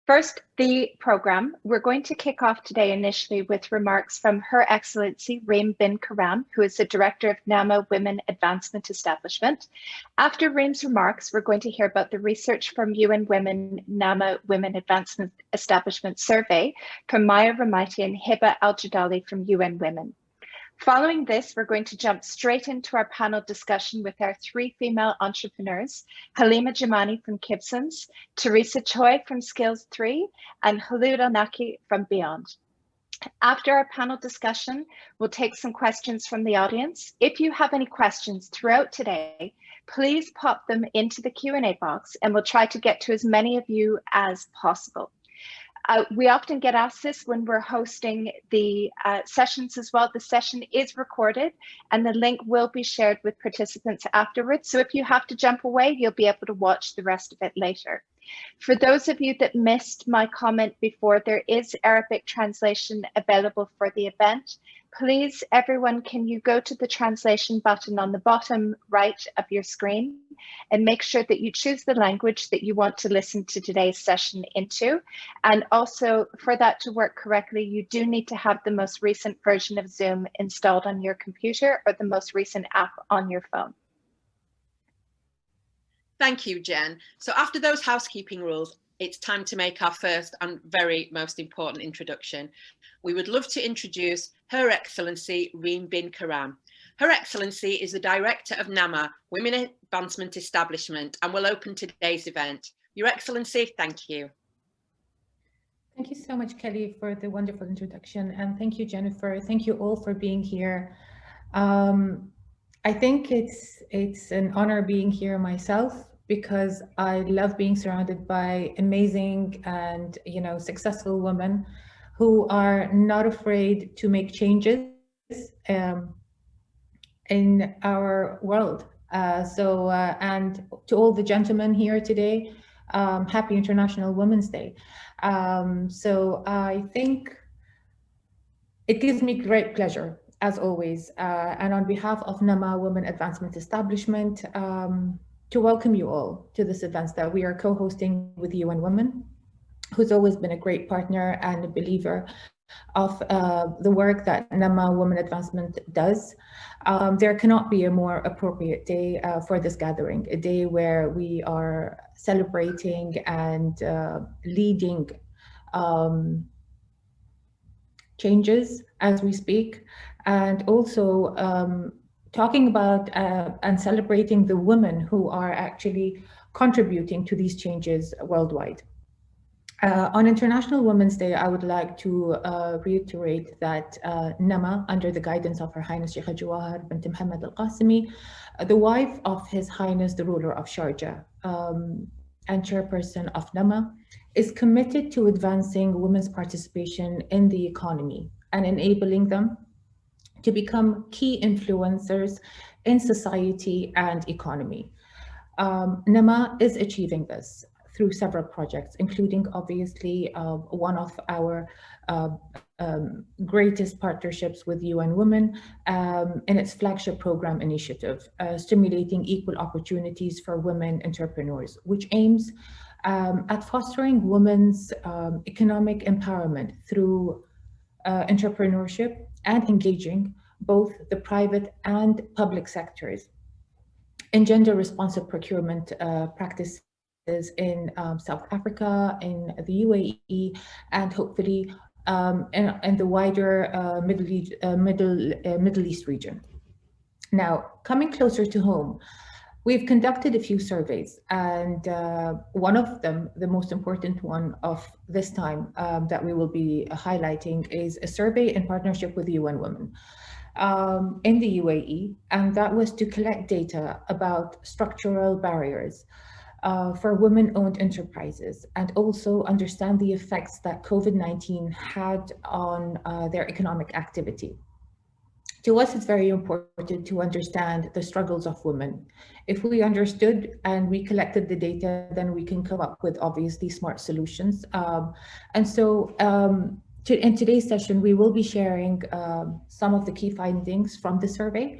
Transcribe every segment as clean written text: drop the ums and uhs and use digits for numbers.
First, the program. We're going to kick off today initially with remarks from Her Excellency Reem bin Karam, who is the Director of NAMA Women Advancement Establishment. After Reem's remarks, we're going to hear about the research from UN Women NAMA Women Advancement Establishment survey from Maya Rmeity and Hiba Al Jardali from UN Women. Following this, we're going to jump straight into our panel discussion with our three female entrepreneurs, Haliam Jumani from Kibsons, Teresa Choi from Skills 3, and Khulood Nakhi from Beyond. After our panel discussion, we'll take some questions from the audience. If you have any questions throughout today, please pop them into the Q&A box and we'll try to get to as many of you as possible. We often get asked this when we're hosting the sessions as well. The session is recorded and the link will be shared with participants afterwards. So if you have to jump away, you'll be able to watch the rest of it later. For those of you that missed my comment before, there is Arabic translation available for the event. Please, everyone, can you go to the translation button on the bottom right of your screen and make sure that you choose the language that you want to listen to today's session into. And also, for that to work correctly, you do need to have the most recent version of Zoom installed on your computer or the most recent app on your phone. Thank you, Jen. So after those housekeeping rules, it's time to make our first and very most important introduction. We would love to introduce Her Excellency Reem bin Karam. Her Excellency is the Director of NAMA Women Advancement Establishment and will open today's event. Your Excellency, thank you. Thank you so much, Kelly, for the wonderful introduction. And thank you, Jennifer. Thank you all for being here. I think it's an honor being here myself, because I love being surrounded by amazing and successful women who are not afraid to make changes in our world. And to all the gentlemen here today, happy International Women's Day. So I think it gives me great pleasure, as always, and on behalf of NAMA Women Advancement Establishment, to welcome you all to this event that we are co-hosting with UN Women, who's always been a great partner and a believer of the work that NAMA Women Advancement does. There cannot be a more appropriate day for this gathering, a day where we are celebrating and leading changes as we speak, and also talking about and celebrating the women who are actually contributing to these changes worldwide. On International Women's Day, I would like to reiterate that NAMA, under the guidance of Her Highness Sheikha Jawahar bint Mohammed Al Qasimi, the wife of His Highness the ruler of Sharjah and chairperson of NAMA, is committed to advancing women's participation in the economy and enabling them to become key influencers in society and economy. NAMA is achieving this through several projects, including obviously one of our greatest partnerships with UN Women in its flagship program initiative, stimulating equal opportunities for women entrepreneurs, which aims at fostering women's economic empowerment through entrepreneurship and engaging both the private and public sectors in gender-responsive procurement practices in South Africa, in the UAE, and hopefully in the wider Middle East region. Now, coming closer to home, we've conducted a few surveys, and one of them, the most important one of this time that we will be highlighting, is a survey in partnership with UN Women in the UAE, and that was to collect data about structural barriers for women-owned enterprises, and also understand the effects that COVID-19 had on their economic activity. To us, it's very important to understand the struggles of women. If we understood and we collected the data, then we can come up with obviously smart solutions. And so in today's session, we will be sharing some of the key findings from the survey,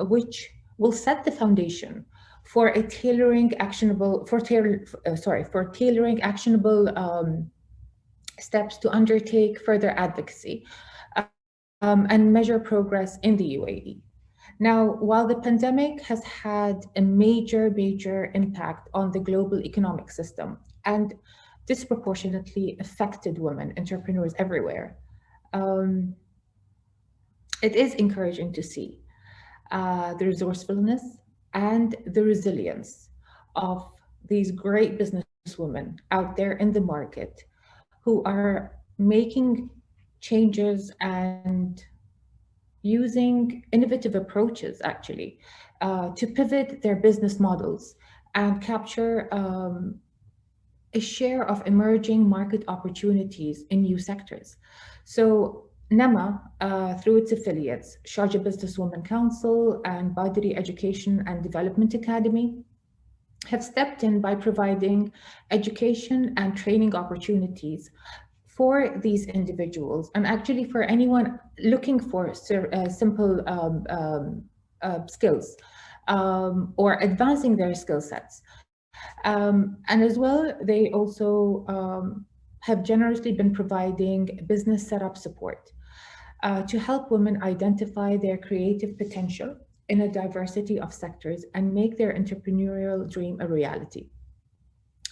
which will set the foundation for tailoring actionable steps to undertake further advocacy and measure progress in the UAE. Now, while the pandemic has had a major impact on the global economic system and disproportionately affected women entrepreneurs everywhere, it is encouraging to see the resourcefulness and the resilience of these great businesswomen out there in the market who are making changes and using innovative approaches actually to pivot their business models and capture a share of emerging market opportunities in new sectors. So NEMA, through its affiliates, Sharjah Businesswomen Council and Badri Education and Development Academy, have stepped in by providing education and training opportunities for these individuals, and actually for anyone looking for simple skills or advancing their skill sets. And as well, they also have generously been providing business setup support to help women identify their creative potential in a diversity of sectors and make their entrepreneurial dream a reality.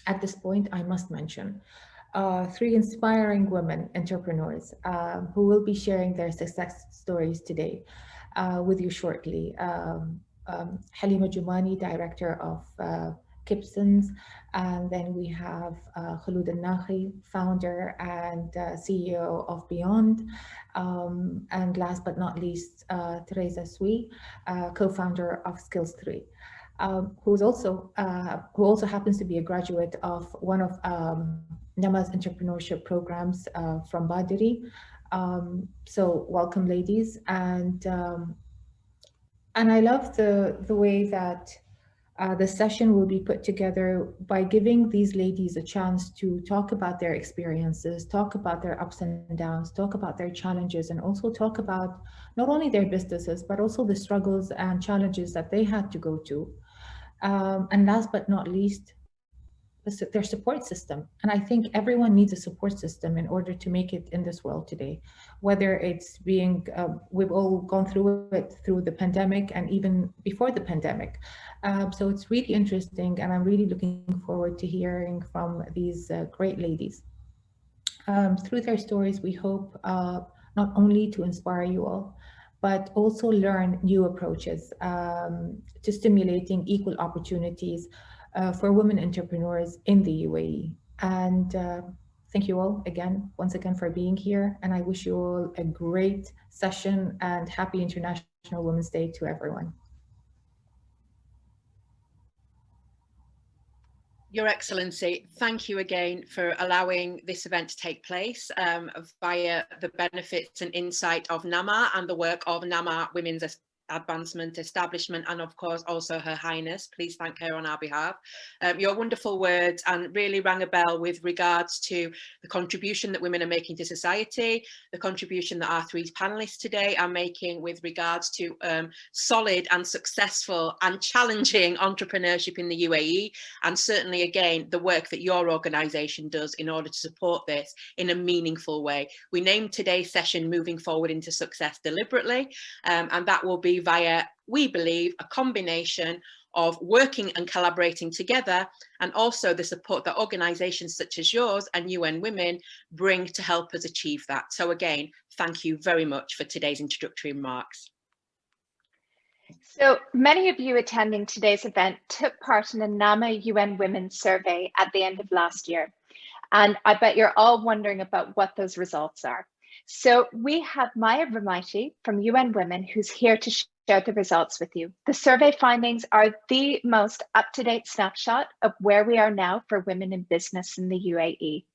At this point, I must mention 3 inspiring women entrepreneurs who will be sharing their success stories today with you shortly. Haliam Jumani, Director of Kibsons, and then we have Khulood and Nakhi, founder and CEO of Beyond, and last but not least, Theresa Tsui, co-founder of Skills 3. Who also happens to be a graduate of one of NEMA's entrepreneurship programs from Badri. So welcome, ladies, and I love the way that the session will be put together by giving these ladies a chance to talk about their experiences, talk about their ups and downs, talk about their challenges, and also talk about not only their businesses, but also the struggles and challenges that they had to go to. And last but not least, their support system. And I think everyone needs a support system in order to make it in this world today, whether it's being, we've all gone through it through the pandemic and even before the pandemic. So it's really interesting, and I'm really looking forward to hearing from these great ladies. Through their stories, we hope not only to inspire you all, but also learn new approaches to stimulating equal opportunities for women entrepreneurs in the UAE. And thank you all once again for being here. And I wish you all a great session and happy International Women's Day to everyone. Your Excellency, thank you again for allowing this event to take place via the benefits and insight of NAMA and the work of NAMA Women's Advancement Establishment, and of course also Her Highness. Please thank her on our behalf. Your wonderful words and really rang a bell with regards to the contribution that women are making to society, the contribution that our 3 panelists today are making with regards to solid and successful and challenging entrepreneurship in the UAE, and certainly again the work that your organisation does in order to support this in a meaningful way. We named today's session Moving Forward into Success Deliberately, and that will be via, we believe, a combination of working and collaborating together, and also the support that organisations such as yours and UN Women bring to help us achieve that. So again, thank you very much for today's introductory remarks. So many of you attending today's event took part in the NAMA UN Women survey at the end of last year. And I bet you're all wondering about what those results are. So we have Maya Rmeity from UN Women who's here to share the results with you. The survey findings are the most up-to-date snapshot of where we are now for women in business in the UAE.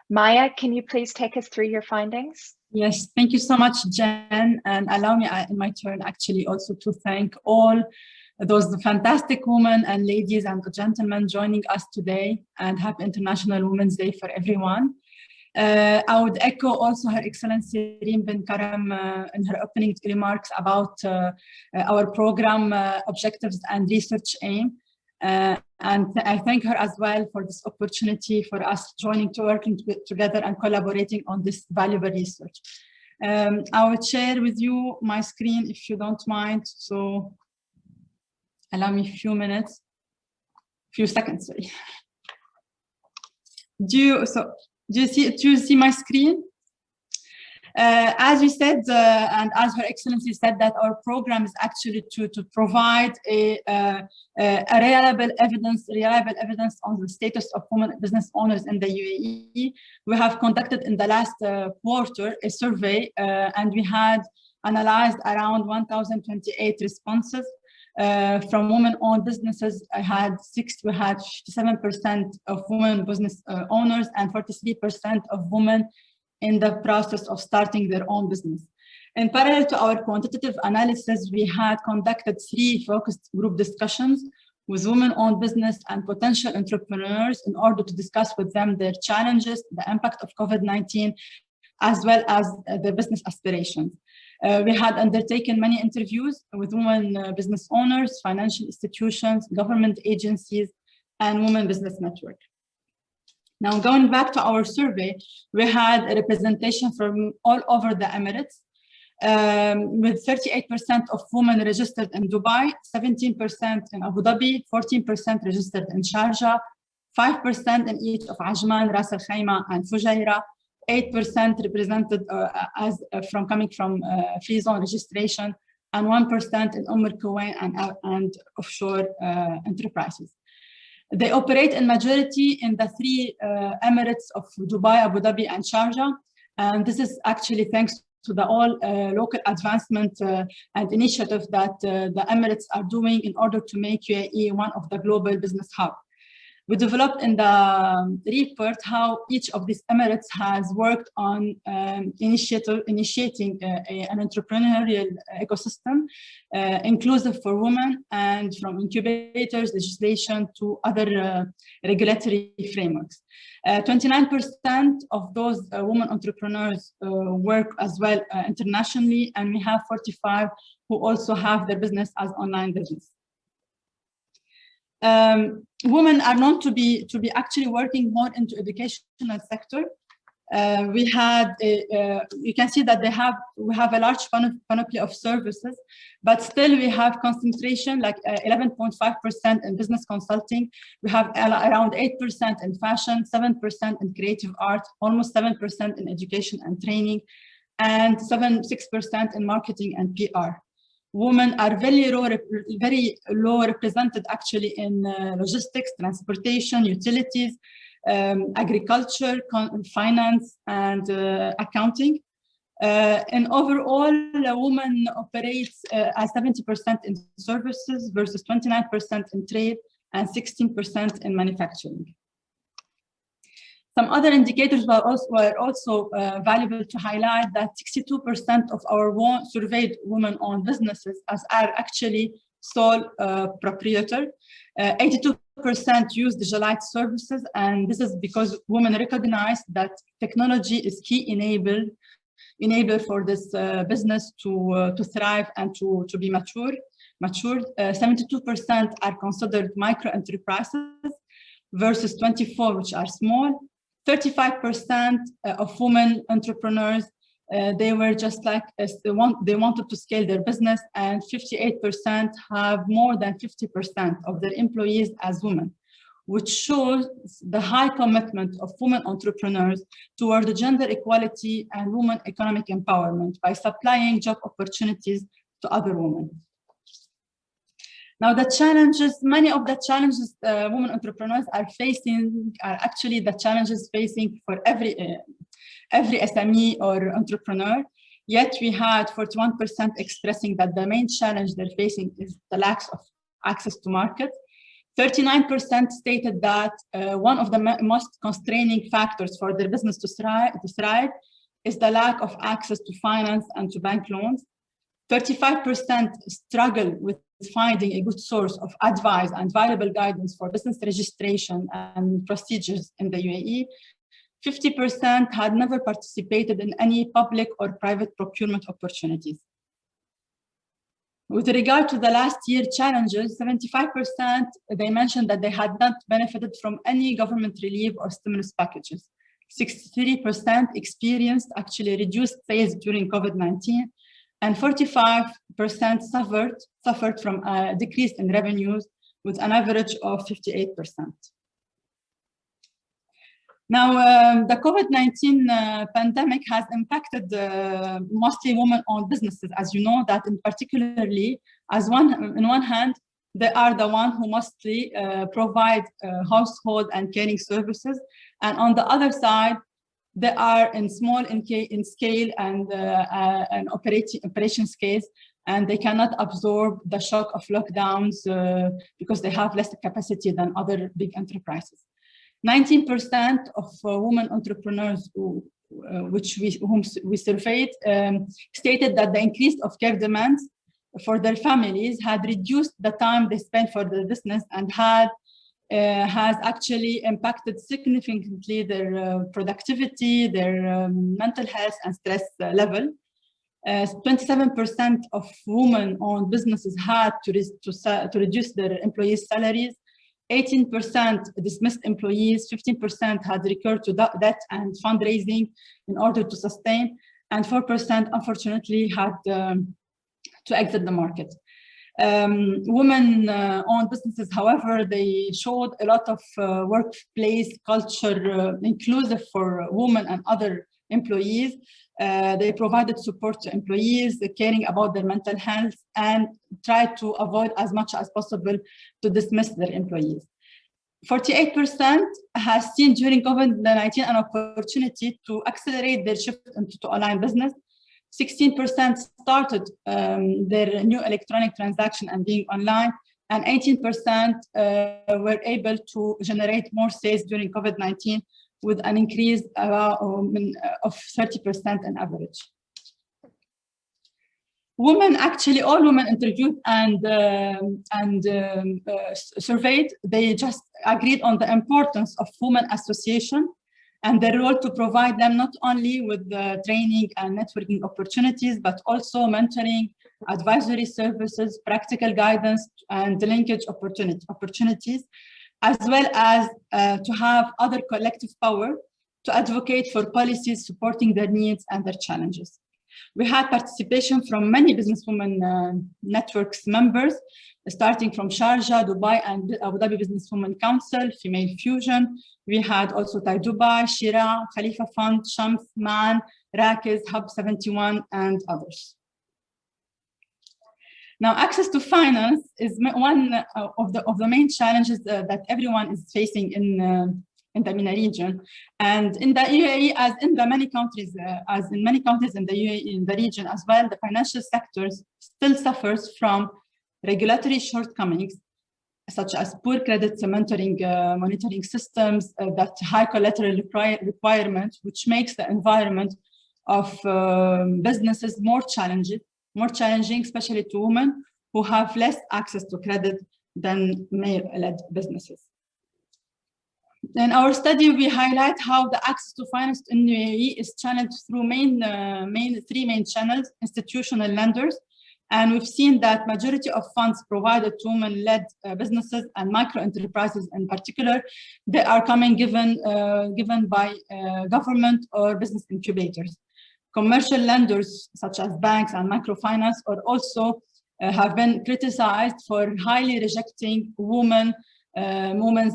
Maya, can you please take us through your findings? Yes, thank you so much, Jen. And allow me in my turn actually also to thank all those fantastic women and ladies and gentlemen joining us today, and happy International Women's Day for everyone. I would echo also Her Excellency Reem bin Karam in her opening remarks about our program objectives and research aim. And I thank her as well for this opportunity for us working together and collaborating on this valuable research. I will share with you my screen if you don't mind. So allow me a few seconds, sorry. Do you see my screen? As we said, and as Her Excellency said, that our program is actually to provide a reliable evidence on the status of women business owners in the UAE. We have conducted in the last quarter a survey, and we had analyzed around 1,028 responses from women-owned businesses. We had 57% of women business owners and 43% of women in the process of starting their own business. In parallel to our quantitative analysis, we had conducted 3 focused group discussions with women-owned business and potential entrepreneurs in order to discuss with them their challenges, the impact of COVID-19, as well as their business aspirations. We had undertaken many interviews with women business owners, financial institutions, government agencies, and women business network. Now, going back to our survey, we had a representation from all over the Emirates, with 38% of women registered in Dubai, 17% in Abu Dhabi, 14% registered in Sharjah, 5% in each of Ajman, Ras Al Khaimah, and Fujairah, 8% represented coming from free zone registration, and 1% in Al Kuwait and offshore enterprises. They operate in majority in the 3 Emirates of Dubai, Abu Dhabi, and Sharjah. And this is actually thanks to the all local advancement and initiative that the Emirates are doing in order to make UAE one of the global business hub. We developed in the report how each of these Emirates has worked on initiating an entrepreneurial ecosystem, inclusive for women, and from incubators, legislation to other regulatory frameworks. 29% of those women entrepreneurs work as well internationally, and we have 45 who also have their business as online business. Women are known to be actually working more into educational sector. We had you can see that we have a large panoply of services, but still we have concentration like 11.5% in business consulting. We have around 8% in fashion, 7% in creative art, almost 7% in education and training, and 6% in marketing and PR. Women are very low represented actually in logistics, transportation, utilities, agriculture, finance, and accounting. And overall, a woman operates as 70% in services versus 29% in trade and 16% in manufacturing. Some other indicators were also valuable to highlight that 62% of our surveyed women-owned businesses are actually sole proprietor. 82% use digitalized services, and this is because women recognize that technology is key enabler for this business to thrive and to be matured. 72% are considered micro enterprises versus 24% which are small. 35% of women entrepreneurs, they were just like they wanted to scale their business, and 58% have more than 50% of their employees as women, which shows the high commitment of women entrepreneurs toward the gender equality and women economic empowerment by supplying job opportunities to other women. Now, many of the challenges women entrepreneurs are facing are actually the challenges facing for every SME or entrepreneur. Yet we had 41% expressing that the main challenge they're facing is the lack of access to market. 39% stated that one of the most constraining factors for their business to thrive is the lack of access to finance and to bank loans. 35% struggle with finding a good source of advice and valuable guidance for business registration and procedures in the UAE. 50% had never participated in any public or private procurement opportunities. With regard to the last year challenges, 75% they mentioned that they had not benefited from any government relief or stimulus packages. 63% experienced actually reduced sales during COVID-19, and 45% suffered from a decrease in revenues with an average of 58%. Now, the COVID-19 pandemic has impacted mostly women-owned businesses, as you know, that in particularly, on one hand, they are the one who mostly provide household and caring services, and on the other side, they are in small in scale and operation scales, and they cannot absorb the shock of lockdowns because they have less capacity than other big enterprises. 19% of women entrepreneurs whom we surveyed stated that the increase of care demands for their families had reduced the time they spent for their business and has actually impacted significantly their productivity, their mental health and stress level. 27% of women-owned businesses had to reduce their employees' salaries. 18% dismissed employees, 15% had recourse to debt and fundraising in order to sustain, and 4% unfortunately had to exit the market. Women-owned businesses, however, they showed a lot of workplace culture inclusive for women and other employees. They provided support to employees, caring about their mental health, and tried to avoid as much as possible to dismiss their employees. 48% has seen during COVID-19 an opportunity to accelerate their shift into online business. 16% started their new electronic transaction and being online, and 18% were able to generate more sales during COVID-19 with an increase of 30% on average. Women, actually all women interviewed and surveyed, they just agreed on the importance of women association and their role to provide them not only with training and networking opportunities, but also mentoring, advisory services, practical guidance, and linkage opportunities, as well as to have other collective power to advocate for policies supporting their needs and their challenges. We had participation from many businesswomen networks members, starting from Sharjah, Dubai, and Abu Dhabi Businesswomen Council, Female Fusion. We had also Thai Dubai, Shira, Khalifa Fund, Shams, Man, Rakiz, Hub 71, and others. Now, access to finance is one of the main challenges that everyone is facing in the MENA region, and in the UAE, as in many countries in the UAE, in the region as well, the financial sectors still suffers from regulatory shortcomings, such as poor credit monitoring systems, that high collateral requirement, which makes the environment of businesses more challenging, especially to women who have less access to credit than male-led businesses. In our study, we highlight how the access to finance in UAE is channeled through three main channels: institutional lenders, and we've seen that majority of funds provided to women-led businesses and micro-enterprises in particular, they are given by government or business incubators. Commercial lenders such as banks and microfinance are also have been criticized for highly rejecting women's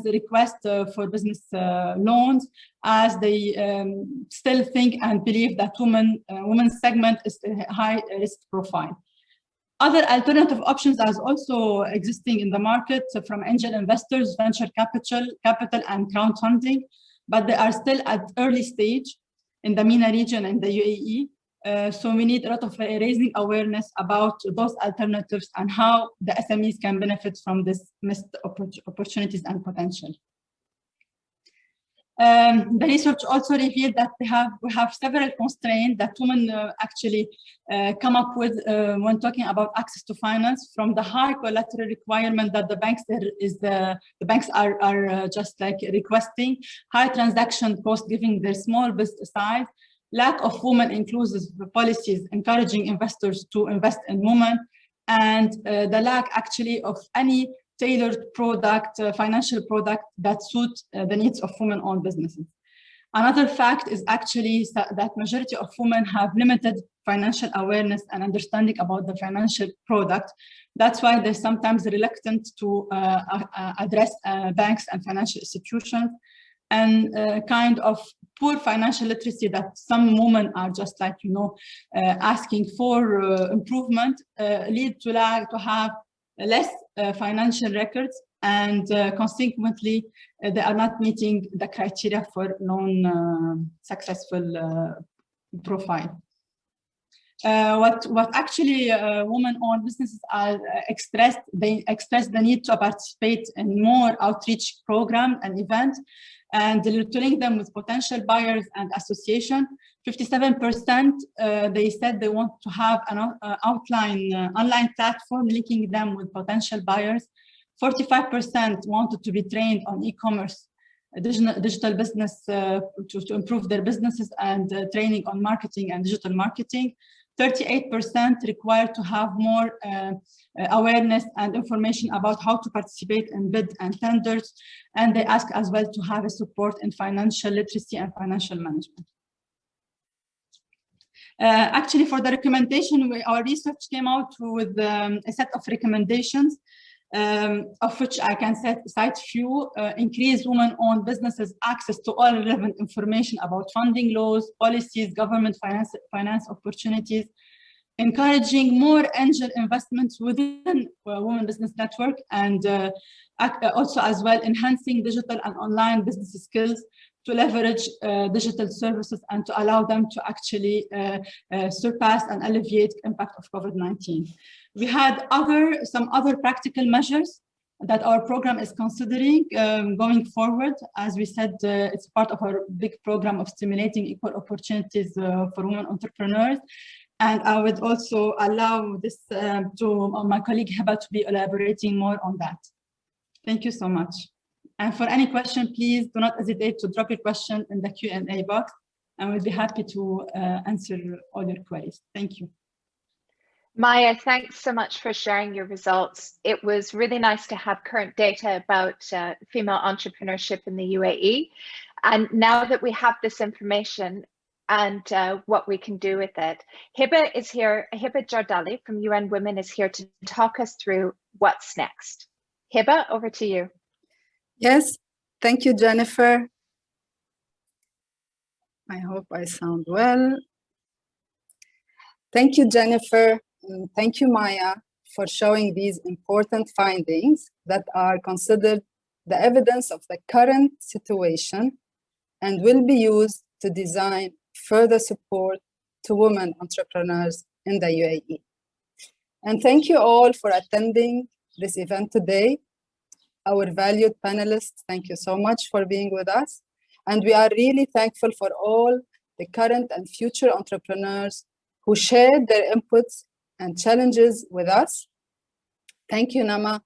request for business loans, as they still think and believe that women's segment is a high risk profile. Other alternative options are also existing in the market, from angel investors, venture capital, and crowdfunding, but they are still at early stage in the MENA region and the UAE. So we need a lot of raising awareness about those alternatives and how the SMEs can benefit from this missed opportunities and potential. The research also revealed that we have several constraints that women actually come up with when talking about access to finance, from the high collateral requirement that the banks are just like requesting, high transaction cost given their small business size, lack of women inclusive policies encouraging investors to invest in women, and the lack actually of any tailored product, financial product that suit the needs of women-owned businesses. Another fact is actually that majority of women have limited financial awareness and understanding about the financial product. That's why they're sometimes reluctant to address banks and financial institutions, and kind of poor financial literacy that some women are just like, asking for improvement lead to have less financial records, and consequently, they are not meeting the criteria for non-successful profile. What actually women-owned businesses are expressed, they express the need to participate in more outreach programs and events, and to link them with potential buyers and association. 57% they said they want to have an online platform linking them with potential buyers. 45% wanted to be trained on e-commerce, digital business to improve their businesses, and training on marketing and digital marketing. 38% required to have more awareness and information about how to participate in bid and tenders. And they ask as well to have a support in financial literacy and financial management. Actually, for the recommendation, our research came out with a set of recommendations, of which I can cite few. Increase women-owned businesses access to all relevant information about funding laws, policies, government finance opportunities, encouraging more angel investments within Women Business Network, and also as well enhancing digital and online business skills to leverage digital services and to allow them to actually surpass and alleviate the impact of COVID-19. We had some other practical measures that our program is considering going forward. As we said, it's part of our big program of stimulating equal opportunities for women entrepreneurs. And I would also allow this to my colleague Hiba to be elaborating more on that. Thank you so much. And for any question, please do not hesitate to drop your question in the Q&A box, and we'll be happy to answer all your queries. Thank you. Maya, thanks so much for sharing your results. It was really nice to have current data about female entrepreneurship in the UAE. And now that we have this information and what we can do with it, Hiba is here. Hiba Jardali from UN Women is here to talk us through what's next. Hiba, over to you. Yes, thank you, Jennifer. I hope I sound well. Thank you, Jennifer. And thank you, Maya, for showing these important findings that are considered the evidence of the current situation and will be used to design further support to women entrepreneurs in the UAE. And thank you all for attending this event today. Our valued panelists, thank you so much for being with us. And we are really thankful for all the current and future entrepreneurs who shared their inputs and challenges with us. Thank you, Nama.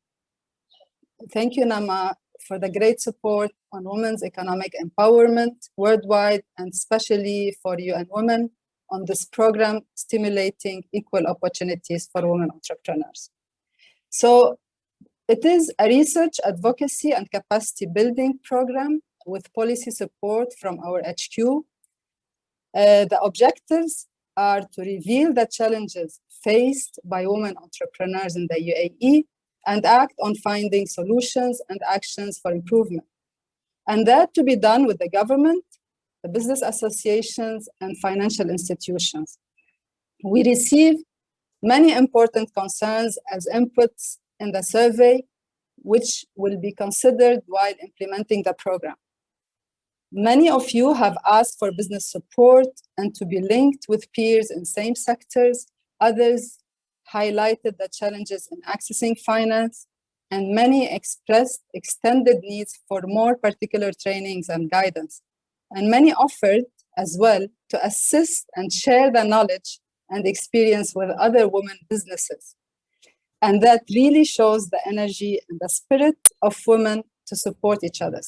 Thank you, Nama, for the great support on women's economic empowerment worldwide, and especially for UN Women on this program, stimulating equal opportunities for women entrepreneurs. So it is a research, advocacy, and capacity building program with policy support from our HQ. The objectives are to reveal the challenges faced by women entrepreneurs in the UAE and act on finding solutions and actions for improvement. And that to be done with the government, the business associations, and financial institutions. We receive many important concerns as inputs in the survey, which will be considered while implementing the program. Many of you have asked for business support and to be linked with peers in same sectors. Others highlighted the challenges in accessing finance, and many expressed extended needs for more particular trainings and guidance. And many offered as well to assist and share the knowledge and experience with other women businesses. And that really shows the energy and the spirit of women to support each other.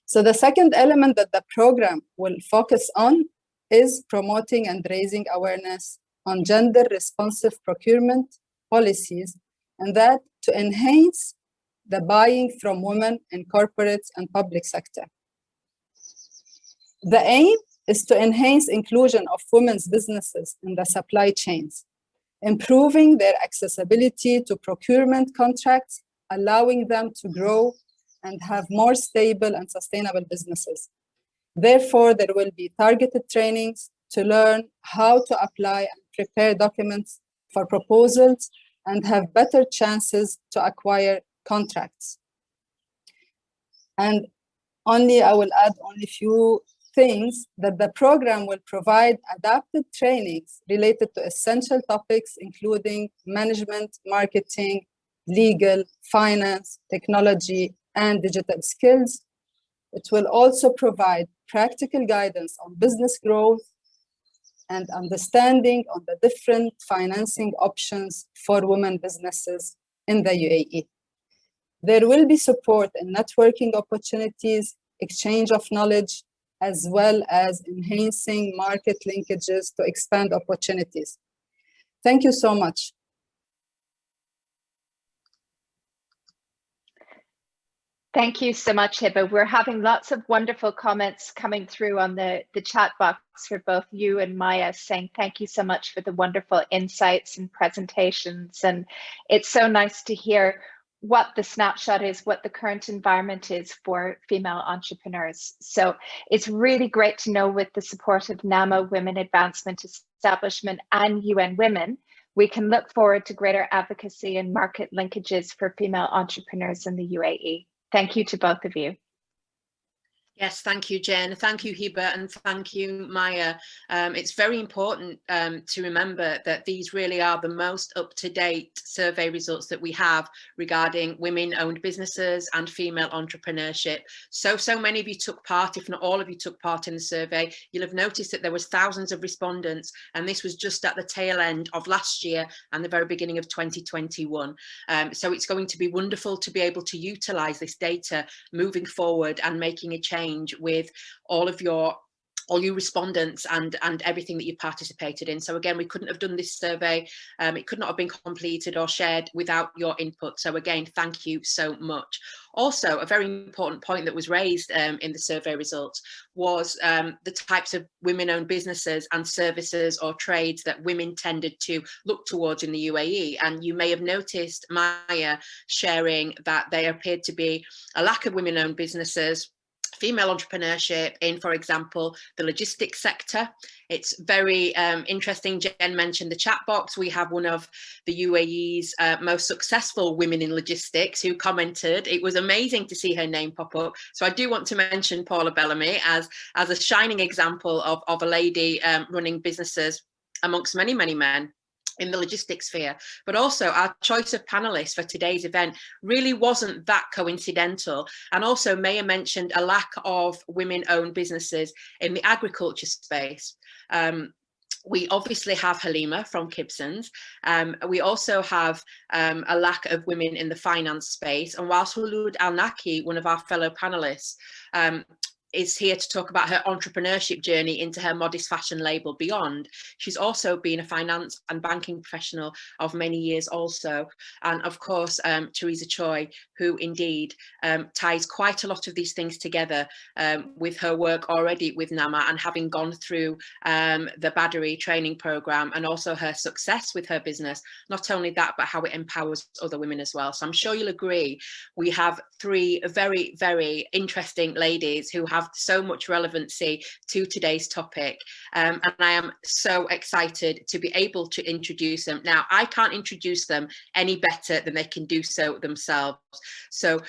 So the second element that the program will focus on is promoting and raising awareness on gender responsive procurement policies, and that to enhance the buying from women in corporate and public sector. The aim is to enhance inclusion of women's businesses in the supply chains, improving their accessibility to procurement contracts, allowing them to grow and have more stable and sustainable businesses. Therefore, there will be targeted trainings to learn how to apply and prepare documents for proposals and have better chances to acquire contracts. And I will add only few things, that the program will provide adapted trainings related to essential topics, including management, marketing, legal, finance, technology, and digital skills. It will also provide practical guidance on business growth and understanding on the different financing options for women businesses in the UAE. There will be support in networking opportunities, exchange of knowledge, as well as enhancing market linkages to expand opportunities. Thank you so much. Thank you so much, Hiba. We're having lots of wonderful comments coming through on the chat box for both you and Maya, saying thank you so much for the wonderful insights and presentations. And it's so nice to hear what the snapshot is, what the current environment is for female entrepreneurs. So it's really great to know, with the support of NAMA Women Advancement Establishment and UN Women, we can look forward to greater advocacy and market linkages for female entrepreneurs in the UAE. Thank you to both of you. Yes, thank you, Jen. Thank you, Hiba, and thank you, Maya. It's very important to remember that these really are the most up-to-date survey results that we have regarding women-owned businesses and female entrepreneurship. So many of you took part, if not all of you took part in the survey. You'll have noticed that there was thousands of respondents, and this was just at the tail end of last year and the very beginning of 2021. So it's going to be wonderful to be able to utilize this data moving forward and making a change with all you respondents and everything that you participated in. So again, we couldn't have done this survey. It could not have been completed or shared without your input. So again, thank you so much. Also, a very important point that was raised in the survey results was the types of women-owned businesses and services or trades that women tended to look towards in the UAE. And you may have noticed Maya sharing that there appeared to be a lack of women-owned businesses, female entrepreneurship in, for example, the logistics sector. It's very interesting. Jen mentioned the chat box. We have one of the UAE's most successful women in logistics who commented. It was amazing to see her name pop up. So I do want to mention Paula Bellamy as a shining example of a lady running businesses amongst many, many men in the logistics sphere. But also our choice of panelists for today's event really wasn't that coincidental. And also Maya mentioned a lack of women-owned businesses in the agriculture space. We obviously have Halima from Kibsons. We also have a lack of women in the finance space. And whilst Khulood Al Nakhi, one of our fellow panelists, is here to talk about her entrepreneurship journey into her modest fashion label Beyond. She's also been a finance and banking professional of many years also. And of course, Teresa Choi, who indeed ties quite a lot of these things together with her work already with NAMA and having gone through the Baddery training program and also her success with her business. Not only that, but how it empowers other women as well. So I'm sure you'll agree, we have three very, very interesting ladies who have so much relevancy to today's topic, and I am so excited to be able to introduce them. Now, I can't introduce them any better than they can do so themselves. So,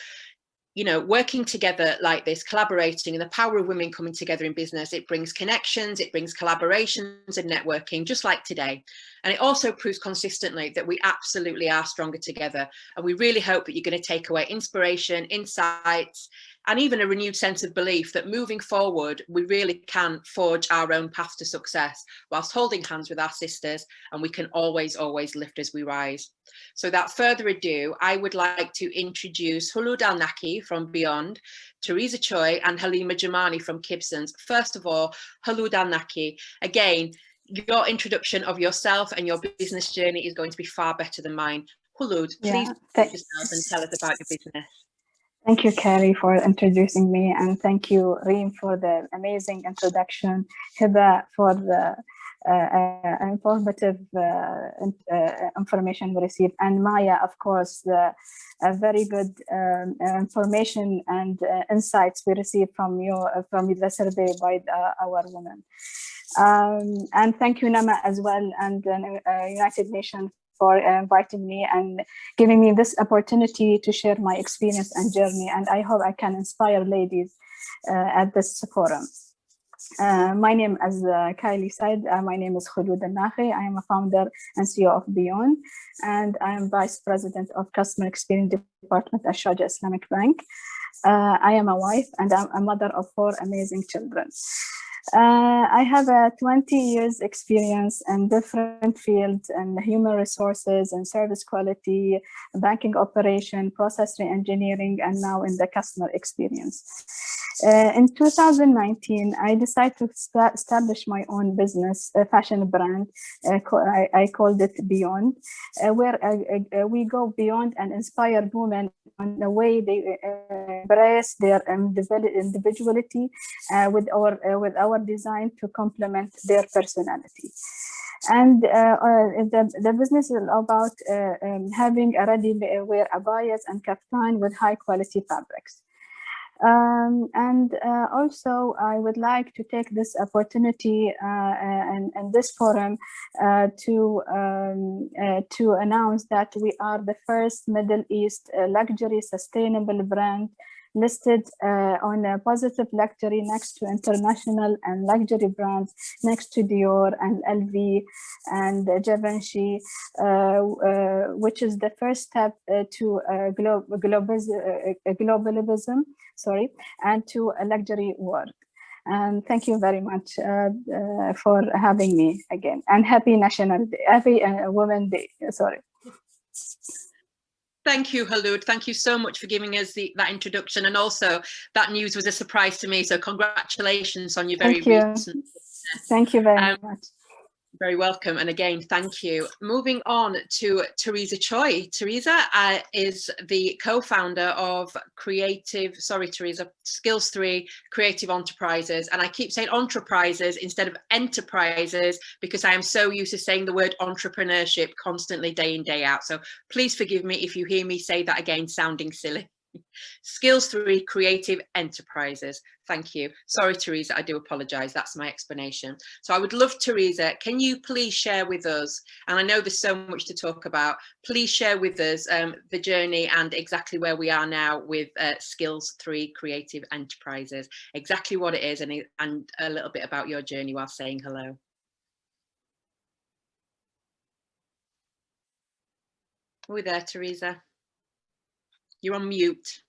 you know, working together like this, collaborating, and the power of women coming together in business, it brings connections, it brings collaborations and networking, just like today. And it also proves consistently that we absolutely are stronger together. And we really hope that you're going to take away inspiration, insights, and even a renewed sense of belief that moving forward, we really can forge our own path to success whilst holding hands with our sisters, and we can always, always lift as we rise. So without further ado, I would like to introduce Khulood Al Nakhi from Beyond, Teresa Choi and Haliam Jumani from Kibsons. First of all, Khulood Al Nakhi. Again, your introduction of yourself and your business journey is going to be far better than mine. Khulood, please introduce yourself and tell us about your business. Thank you, Carrie, for introducing me, and thank you, Reem, for the amazing introduction, Hiba for the informative information we received, and Maya, of course, the very good information and insights we received from you, from the survey by our women. And thank you, Nama, as well, and United Nations for inviting me and giving me this opportunity to share my experience and journey. And I hope I can inspire ladies at this forum. My name, as Kylie said, my name is Khulood and Nakhi. I am a founder and CEO of Beyond, and I am Vice President of Customer Experience Department at Sharjah Islamic Bank. I am a wife and I'm a mother of 4 amazing children. I have a 20 years experience in different fields in human resources and service quality, banking operation, process re-engineering, and now in the customer experience. In 2019, I decided to establish my own business, a fashion brand. I called it Beyond, where we go beyond and inspire women on the way they embrace their individuality with our design to complement their personality. And the business is about having a ready-wear abayas and kaftan with high-quality fabrics. Also, I would like to take this opportunity and this forum to announce that we are the first Middle East luxury sustainable brand listed on a positive luxury next to international and luxury brands next to Dior and LV and Givenchy, which is the first step to globalism, and to a luxury world. And thank you very much for having me again. And happy National Day, happy Women's Day. Sorry. Thank you, Khulood. Thank you so much for giving us that introduction. And also, that news was a surprise to me. So congratulations on your very recent. Thank you very much. Very welcome. And again, thank you. Moving on to Teresa Choi. Teresa is the co-founder of Skills 3 Creative Enterprises. And I keep saying enterprises instead of enterprises because I am so used to saying the word entrepreneurship constantly day in, day out. So please forgive me if you hear me say that again, sounding silly. Skills 3 Creative Enterprises. Thank you. Sorry, Teresa, I do apologize. That's my explanation. So I would love, Teresa, can you please share with us, and I know there's so much to talk about, please share with us the journey and exactly where we are now with Skills 3 Creative Enterprises, exactly what it is and a little bit about your journey while saying hello. Are we there, Teresa? You're on mute.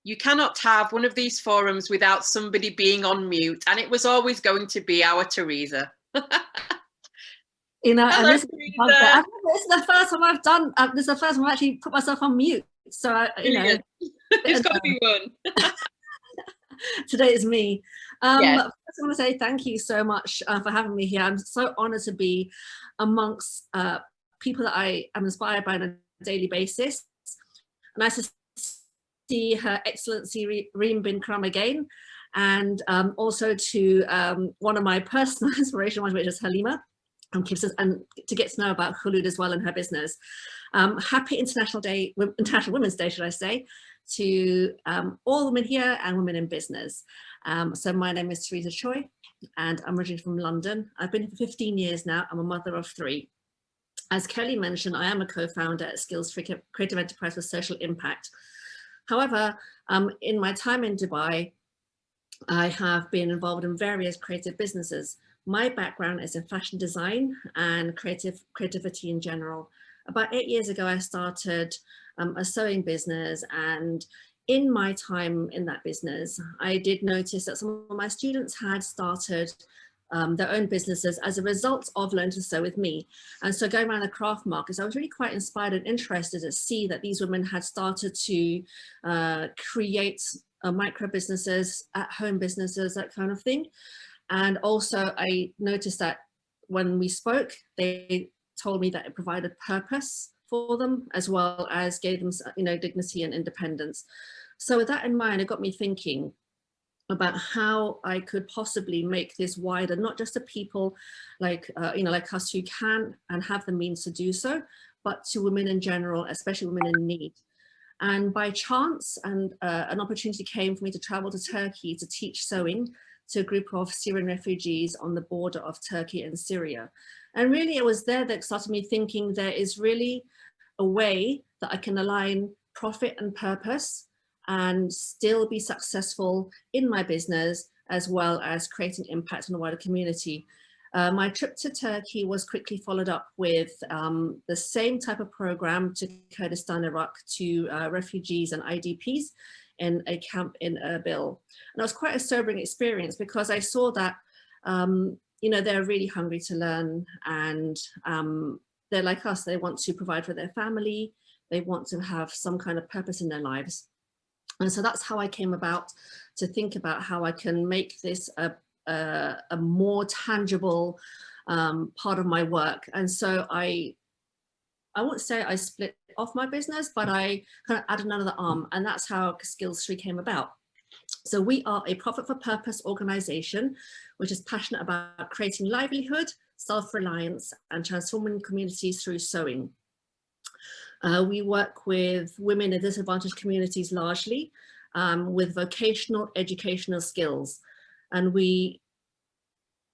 You cannot have one of these forums without somebody being on mute, and it was always going to be our Teresa. You know, hello, and this is the first time I've done. This is the first time I've actually put myself on mute. So you know, it's got to be one. Today is me. Yes. First I want to say thank you so much for having me here. I'm so honoured to be amongst people that I am inspired by on a daily basis. Nice to see Her Excellency Reem bin Karam again, and also to one of my personal inspirations, which is Halima Kibsons, and to get to know about Khulood as well and her business. Happy International Women's Day, should I say, to all women here and women in business. So my name is Teresa Choi, and I'm originally from London. I've been here for 15 years now. I'm a mother of 3. As Kelly mentioned, I am a co-founder at Skills 3 Creative Enterprise with Social Impact. However, in my time in Dubai, I have been involved in various creative businesses. My background is in fashion design and creativity in general. About 8 years ago, I started a sewing business, and in my time in that business, I did notice that some of my students had started their own businesses as a result of learning to sew with me. And so going around the craft markets, I was really quite inspired and interested to see that these women had started to create micro businesses, at home businesses, that kind of thing. And also I noticed that when we spoke, they told me that it provided purpose for them, as well as gave them, you know, dignity and independence. So with that in mind, it got me thinking about how I could possibly make this wider, not just to people like, you know, like us who can and have the means to do so, but to women in general, especially women in need. And by chance, and an opportunity came for me to travel to Turkey to teach sewing to a group of Syrian refugees on the border of Turkey and Syria. And really it was there that started me thinking there is really a way that I can align profit and purpose and still be successful in my business, as well as creating impact on the wider community. My trip to Turkey was quickly followed up with the same type of program to Kurdistan, Iraq, to refugees and IDPs in a camp in Erbil. And it was quite a sobering experience because I saw that, you know, they're really hungry to learn, and they're like us, they want to provide for their family, they want to have some kind of purpose in their lives. And so that's how I came about to think about how I can make this a more tangible part of my work. And so I won't say I split off my business, but I kind of added another arm, and that's how Skills Tree came about. So we are a profit for purpose organization, which is passionate about creating livelihood, self-reliance, and transforming communities through sewing. We work with women in disadvantaged communities largely, with vocational educational skills. And we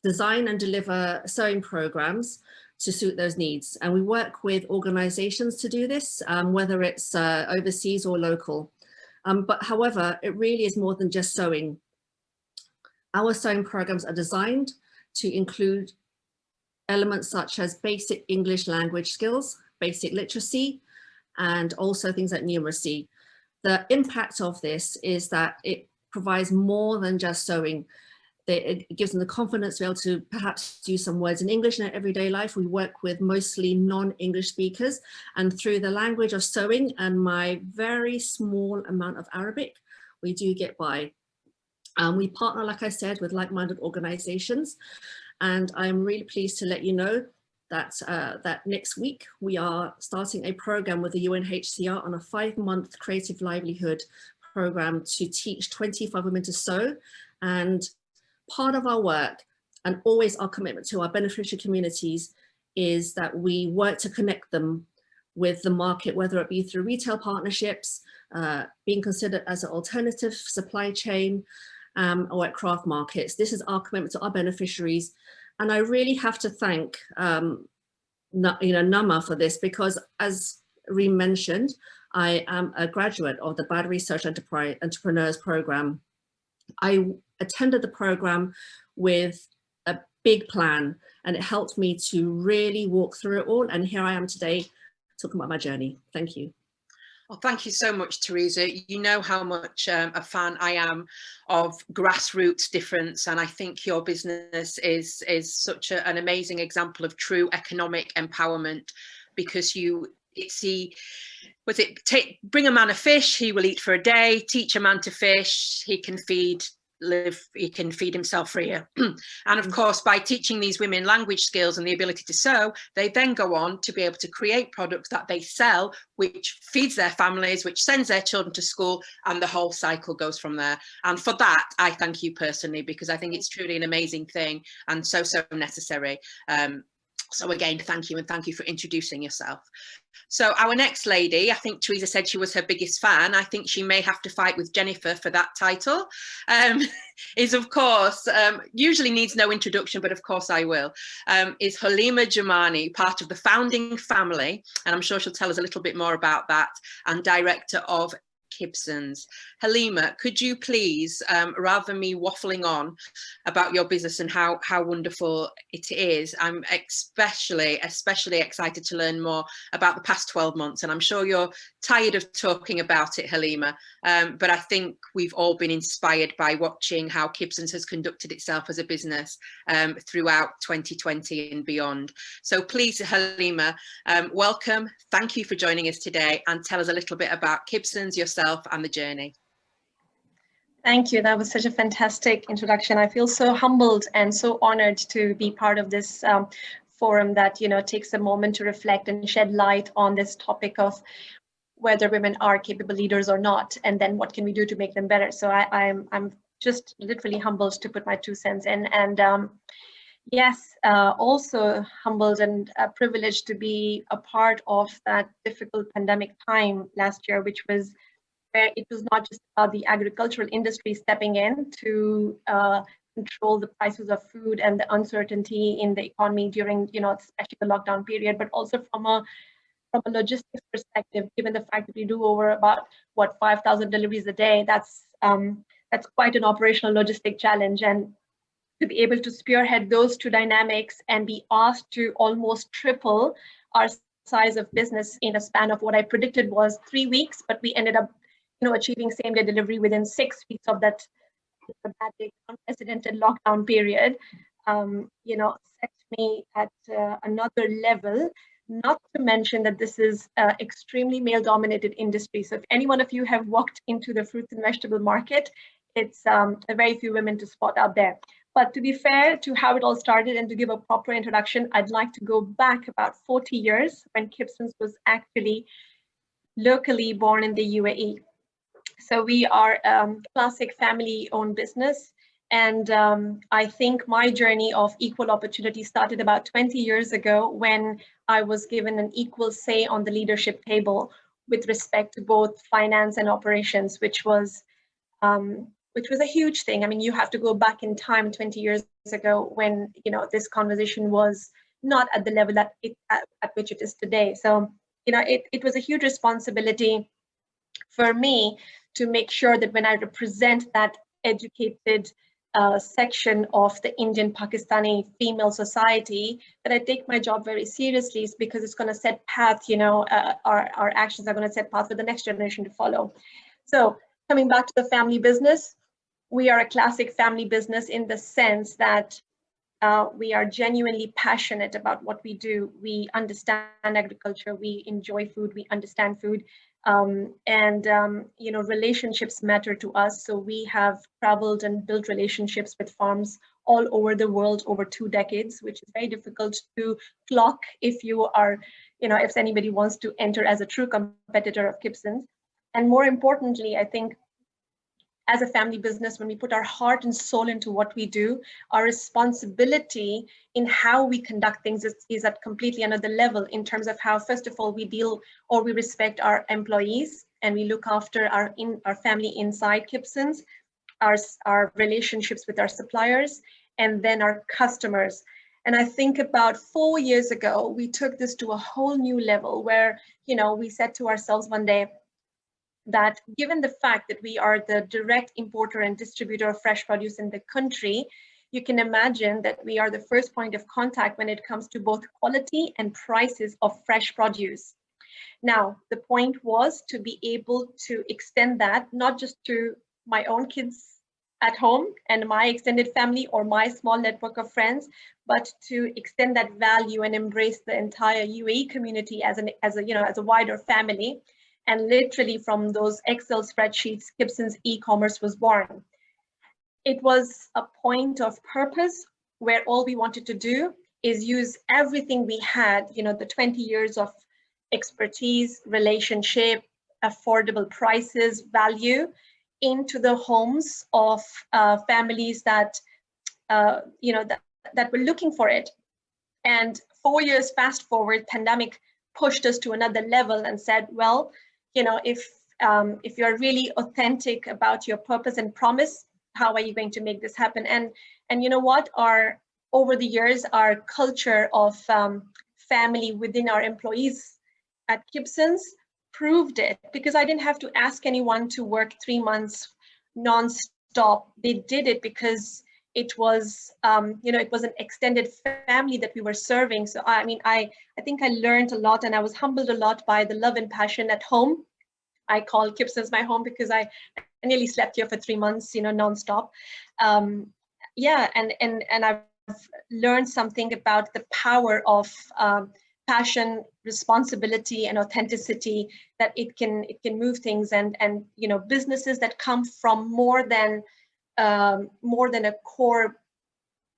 design and deliver sewing programs to suit those needs. And we work with organizations to do this, whether it's overseas or local. But however, it really is more than just sewing. Our sewing programs are designed to include elements such as basic English language skills, basic literacy, and also things like numeracy. The impact of this is that it provides more than just sewing. It gives them the confidence to be able to perhaps use some words in English in their everyday life. We work with mostly non-English speakers, and through the language of sewing and my very small amount of Arabic, we do get by. We partner, like I said, with like-minded organizations, and I'm really pleased to let you know that, that next week we are starting a program with the UNHCR on a 5-month creative livelihood program to teach 25 women to sew. And part of our work, and always our commitment to our beneficiary communities, is that we work to connect them with the market, whether it be through retail partnerships, being considered as an alternative supply chain, or at craft markets. This is our commitment to our beneficiaries. And I really have to thank Nama for this, because as Reem mentioned, I am a graduate of the Bad Research Entrepreneurs Program. I attended the program with a big plan, and it helped me to really walk through it all. And here I am today talking about my journey. Thank you. Well, thank you so much, Teresa. You know how much a fan I am of grassroots difference, and I think your business is such an amazing example of true economic empowerment, because bring a man a fish, he will eat for a day, teach a man to fish, he can feed himself for a year. And of course, by teaching these women language skills and the ability to sew, they then go on to be able to create products that they sell, which feeds their families, which sends their children to school, and the whole cycle goes from there. And for that, I thank you personally, because I think it's truly an amazing thing and so necessary. So again, thank you, and thank you for introducing yourself. So our next lady, I think Teresa said she was her biggest fan. I think she may have to fight with Jennifer for that title. Is of course, usually needs no introduction, but of course I will, is Haliam Jumani, part of the founding family, and I'm sure she'll tell us a little bit more about that, and director of Kibsons. Halima, could you please, rather than me waffling on about your business and how wonderful it is, I'm especially excited to learn more about the past 12 months, and I'm sure you're tired of talking about it, Halima, but I think we've all been inspired by watching how Kibsons has conducted itself as a business throughout 2020 and beyond. So please, Halima, welcome, thank you for joining us today, and tell us a little bit about Kibsons, yourself, and the journey. Thank you. That was such a fantastic introduction. I feel so humbled and so honored to be part of this forum that, you know, takes a moment to reflect and shed light on this topic of whether women are capable leaders or not, and then what can we do to make them better. So I'm just literally humbled to put my 2 cents in, and yes, also humbled and privileged to be a part of that difficult pandemic time last year, which was where it was not just about the agricultural industry stepping in to control the prices of food and the uncertainty in the economy during, you know, especially the lockdown period, but also from a logistics perspective, given the fact that we do over about 5,000 deliveries a day, that's quite an operational logistic challenge. And to be able to spearhead those two dynamics and be asked to almost triple our size of business in a span of what I predicted was 3 weeks, but we ended up, you know, achieving same-day delivery within 6 weeks of that dramatic, unprecedented lockdown period, you know, set me at another level. Not to mention that this is extremely male-dominated industry. So if any one of you have walked into the fruits and vegetable market, it's a very few women to spot out there. But to be fair to how it all started and to give a proper introduction, I'd like to go back about 40 years when Kibsons was actually locally born in the UAE. So we are a classic family-owned business. And I think my journey of equal opportunity started about 20 years ago when I was given an equal say on the leadership table with respect to both finance and operations, which was a huge thing. I mean, you have to go back in time 20 years ago when, you know, this conversation was not at the level at which it is today. So, you know, it was a huge responsibility for me to make sure that when I represent that educated section of the Indian Pakistani female society, that I take my job very seriously, because it's going to set path, you know, our actions are going to set path for the next generation to follow. So coming back to the family business, we are a classic family business in the sense that we are genuinely passionate about what we do. We understand agriculture, we enjoy food, we understand food. You know, relationships matter to us. So we have traveled and built relationships with farms all over the world over 2 decades, which is very difficult to clock if you are, you know, if anybody wants to enter as a true competitor of Kibsons. And more importantly, I think as a family business, when we put our heart and soul into what we do, our responsibility in how we conduct things is at completely another level in terms of how, first of all, we deal or we respect our employees and we look after our family inside Kibsons, our relationships with our suppliers, and then our customers. And I think about 4 years ago, we took this to a whole new level where, you know, we said to ourselves one day, that given the fact that we are the direct importer and distributor of fresh produce in the country, you can imagine that we are the first point of contact when it comes to both quality and prices of fresh produce. Now, the point was to be able to extend that not just to my own kids at home and my extended family or my small network of friends, but to extend that value and embrace the entire UAE community as a wider family. And literally from those Excel spreadsheets, Kibsons e-commerce was born. It was a point of purpose where all we wanted to do is use everything we had, you know, the 20 years of expertise, relationship, affordable prices, value, into the homes of families that, that were looking for it. And 4 years fast forward, pandemic pushed us to another level and said, well, you know, if you're really authentic about your purpose and promise, how are you going to make this happen? And you know what? Over the years, our culture of family within our employees at Kibsons proved it, because I didn't have to ask anyone to work 3 months non-stop. They did it because it was, it was an extended family that we were serving. So I mean, I think I learned a lot, and I was humbled a lot by the love and passion at home. I call Kibsons my home because I nearly slept here for 3 months, non-stop. And I've learned something about the power of passion, responsibility, and authenticity, that it can move things. And you know, businesses that come from more than a core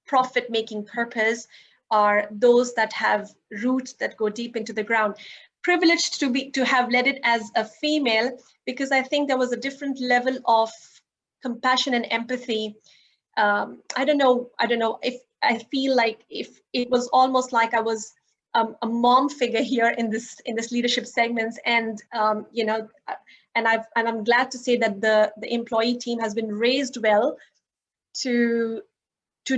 profit-making purpose are those that have roots that go deep into the ground. Privileged to have led it as a female, because I think there was a different level of compassion and empathy. I don't know if I feel like if it was almost like I was a mom figure here in this leadership segments, and you know, and I'm glad to say that the employee team has been raised well to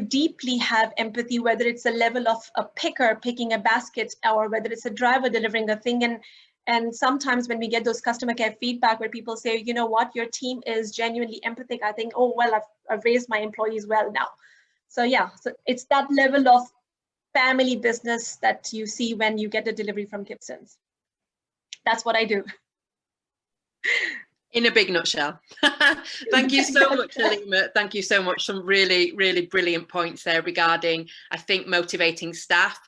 deeply have empathy, whether it's a level of a picker picking a basket, or whether it's a driver delivering a thing. And sometimes when we get those customer care feedback where people say, you know what, your team is genuinely empathic, I think, oh, well, I've raised my employees well now. So yeah, so it's that level of family business that you see when you get a delivery from Kibsons. That's what I do. In a big nutshell. Thank you so much, Halima. Thank you so much. Some really, really brilliant points there regarding, I think, motivating staff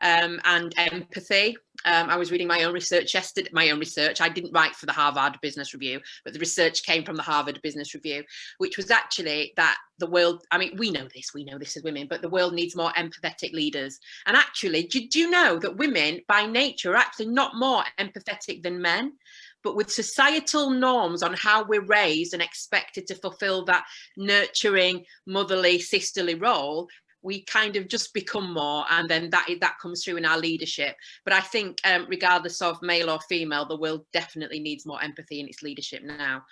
and empathy. I was reading my own research yesterday. I didn't write for the Harvard Business Review, but the research came from the Harvard Business Review, which was actually that the world, I mean, we know this as women, but the world needs more empathetic leaders. And actually, do you know that women by nature are actually not more empathetic than men? But with societal norms on how we're raised and expected to fulfill that nurturing, motherly, sisterly role, we kind of just become more, and then that comes through in our leadership. But I think regardless of male or female, the world definitely needs more empathy in its leadership now.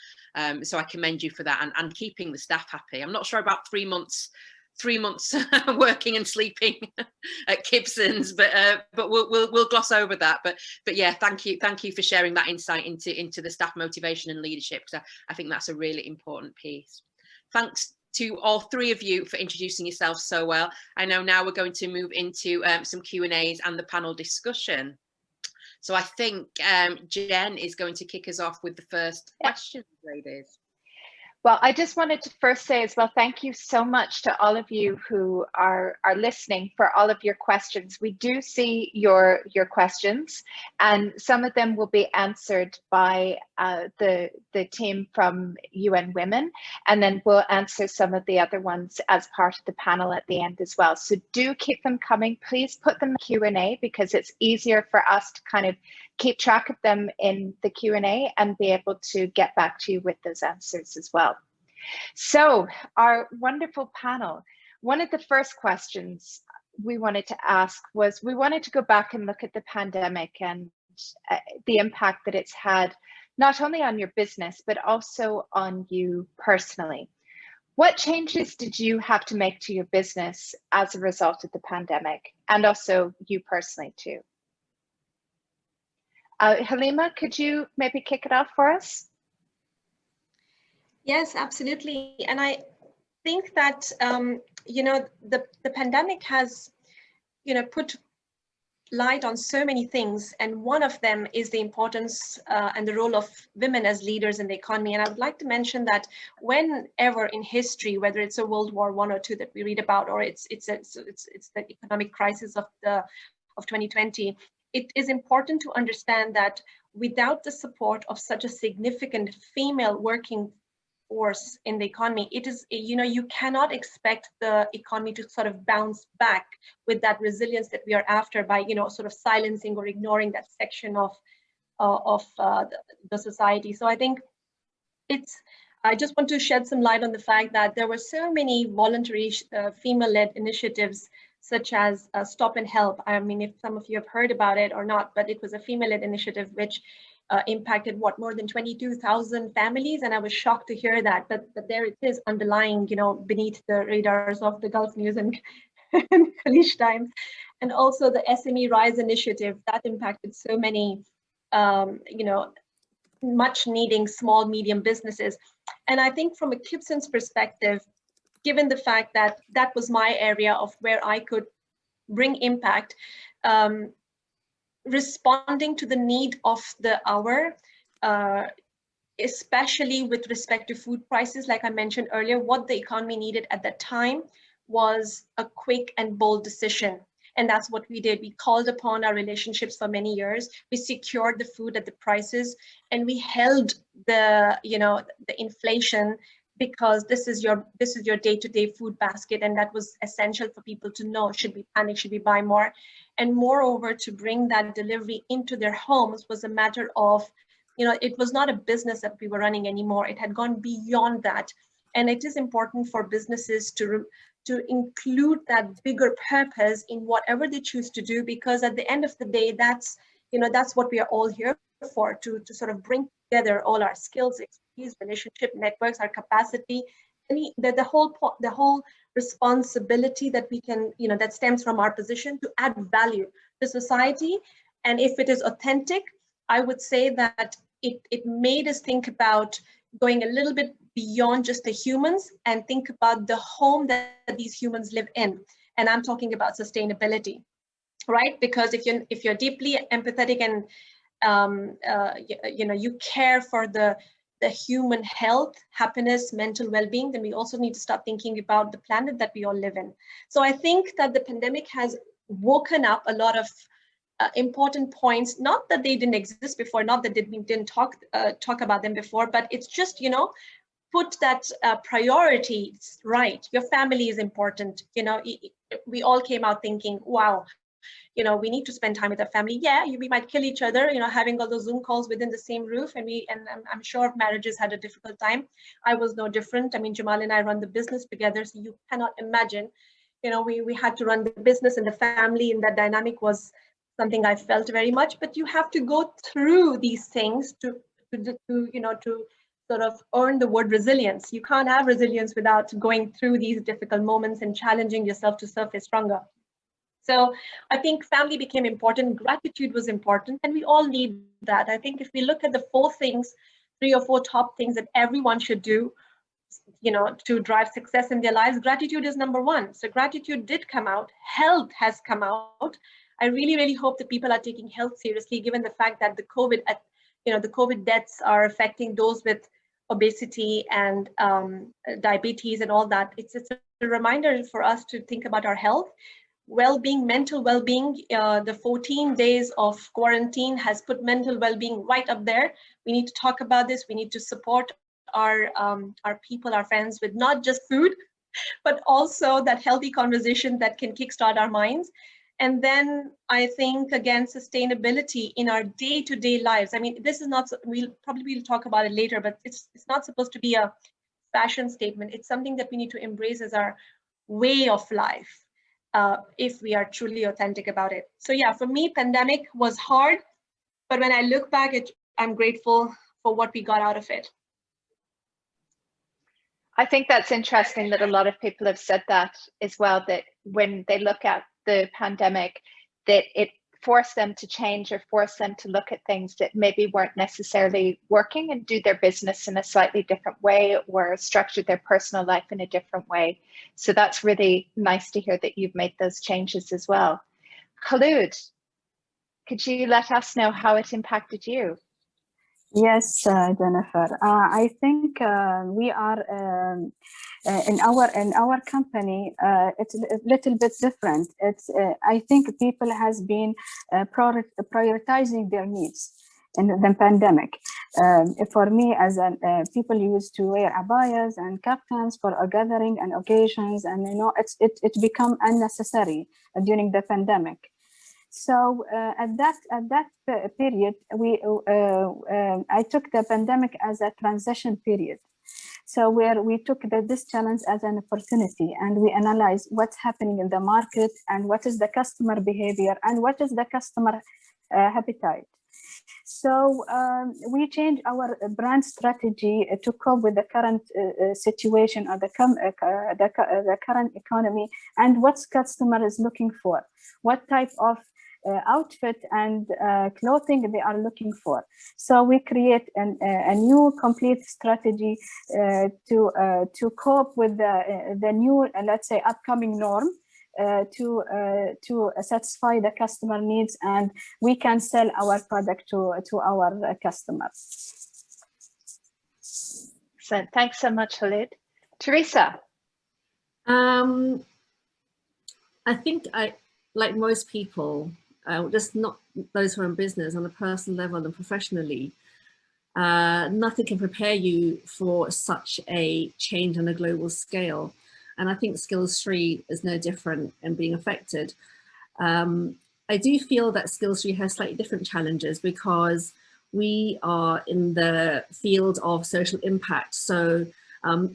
So I commend you for that, and keeping the staff happy. I'm not sure about 3 months working and sleeping at Kibsons, but we'll gloss over that. But yeah, thank you for sharing that insight into the staff motivation and leadership, because I think that's a really important piece. Thanks to all three of you for introducing yourselves so well. I know now we're going to move into some Q&As and the panel discussion. So I think Jen is going to kick us off with the first question, ladies. Well, I just wanted to first say as well, thank you so much to all of you who are listening for all of your questions. We do see your questions, and some of them will be answered by the team from UN Women, and then we'll answer some of the other ones as part of the panel at the end as well. So do keep them coming. Please put them in Q&A, because it's easier for us to kind of keep track of them in the Q&A and be able to get back to you with those answers as well. So our wonderful panel, one of the first questions we wanted to ask was, we wanted to go back and look at the pandemic and the impact that it's had, not only on your business, but also on you personally. What changes did you have to make to your business as a result of the pandemic, and also you personally too? Halima, could you maybe kick it off for us? Yes, absolutely. And I think that, you know, the pandemic has, you know, put light on so many things. And one of them is the importance and the role of women as leaders in the economy. And I would like to mention that whenever in history, whether it's a World War I or II that we read about, or it's the economic crisis of 2020, it is important to understand that without the support of such a significant female working force in the economy, it is, you know, you cannot expect the economy to sort of bounce back with that resilience that we are after by, you know, sort of silencing or ignoring that section of the society. So I think I just want to shed some light on the fact that there were so many voluntary female-led initiatives, such as Stop and Help. I mean, if some of you have heard about it or not, but it was a female-led initiative which impacted more than 22,000 families, and I was shocked to hear that. But there it is, underlying, you know, beneath the radars of the Gulf News and Khaleej Times. And also the SME Rise initiative that impacted so many, you know, much needing small, medium businesses. And I think from a Kibsons perspective, given the fact that that was my area of where I could bring impact, responding to the need of the hour, especially with respect to food prices, like I mentioned earlier, what the economy needed at that time was a quick and bold decision. And that's what we did. We called upon our relationships for many years. We secured the food at the prices, and we held the, the inflation, because this is your day-to-day food basket, and that was essential for people to know, should we panic, should we buy more? And moreover, to bring that delivery into their homes was a matter of, it was not a business that we were running anymore. It had gone beyond that. And it is important for businesses to include that bigger purpose in whatever they choose to do, because at the end of the day, that's what we are all here for, to sort of bring together all our skills, expertise, relationship networks, our capacity, the whole responsibility that we can, that stems from our position to add value to society. And if it is authentic, I would say that it made us think about going a little bit beyond just the humans and think about the home that these humans live in. And I'm talking about sustainability, right? Because if you're deeply empathetic and you care for the human health, happiness, mental well-being, then we also need to start thinking about the planet that we all live in. So I think that the pandemic has woken up a lot of important points, not that they didn't exist before, not that we didn't talk about them before, but it's just, put that priorities right. Your family is important. We all came out thinking, wow, we need to spend time with our family. Yeah, we might kill each other, having all those Zoom calls within the same roof. And I'm sure marriages had a difficult time. I was no different. I mean, Jamal and I run the business together, so you cannot imagine, we had to run the business and the family, and that dynamic was something I felt very much. But you have to go through these things to sort of earn the word resilience. You can't have resilience without going through these difficult moments and challenging yourself to surface stronger. So I think family became important, gratitude was important, and we all need that. I think if we look at the 3 or 4 top things that everyone should do, to drive success in their lives, gratitude is number 1. So gratitude did come out, health has come out. I really, really hope that people are taking health seriously, given the fact that the COVID deaths are affecting those with obesity and diabetes and all that. It's a reminder for us to think about our health. Well-being, mental well-being, the 14 days of quarantine has put mental well-being right up there. We need to talk about this. We need to support our people, our friends, with not just food, but also that healthy conversation that can kickstart our minds. And then I think, again, sustainability in our day-to-day lives. I mean, this is not, we'll probably talk about it later, but it's not supposed to be a fashion statement. It's something that we need to embrace as our way of life, if we are truly authentic about it. So yeah, for me, pandemic was hard, but when I look back, I'm grateful for what we got out of it. I think that's interesting that a lot of people have said that as well, that when they look at the pandemic, that it forced them to change or forced them to look at things that maybe weren't necessarily working and do their business in a slightly different way or structure their personal life in a different way. So that's really nice to hear that you've made those changes as well. Khulood, could you let us know how it impacted you? Yes, Jennifer. I think we are in our company. It's a little bit different. It's I think people has been prioritizing their needs in the pandemic. For me, as people used to wear abayas and kaftans for a gathering and occasions, and it become unnecessary during the pandemic. So at that period, I took the pandemic as a transition period. So where we took this challenge as an opportunity, and we analyzed what's happening in the market and what is the customer behavior and what is the customer appetite. So we changed our brand strategy to cope with the current situation or the current economy and what customer is looking for, what type of outfit and clothing they are looking for. So we create a new complete strategy to cope with the new, let's say, upcoming norm, to satisfy the customer needs, and we can sell our product to our customers. So thanks so much, Khulood. Teresa. I think like most people, just not those who are in business, on a personal level and professionally, nothing can prepare you for such a change on a global scale. And I think Skills 3 is no different in being affected. I do feel that Skills 3 has slightly different challenges because we are in the field of social impact. So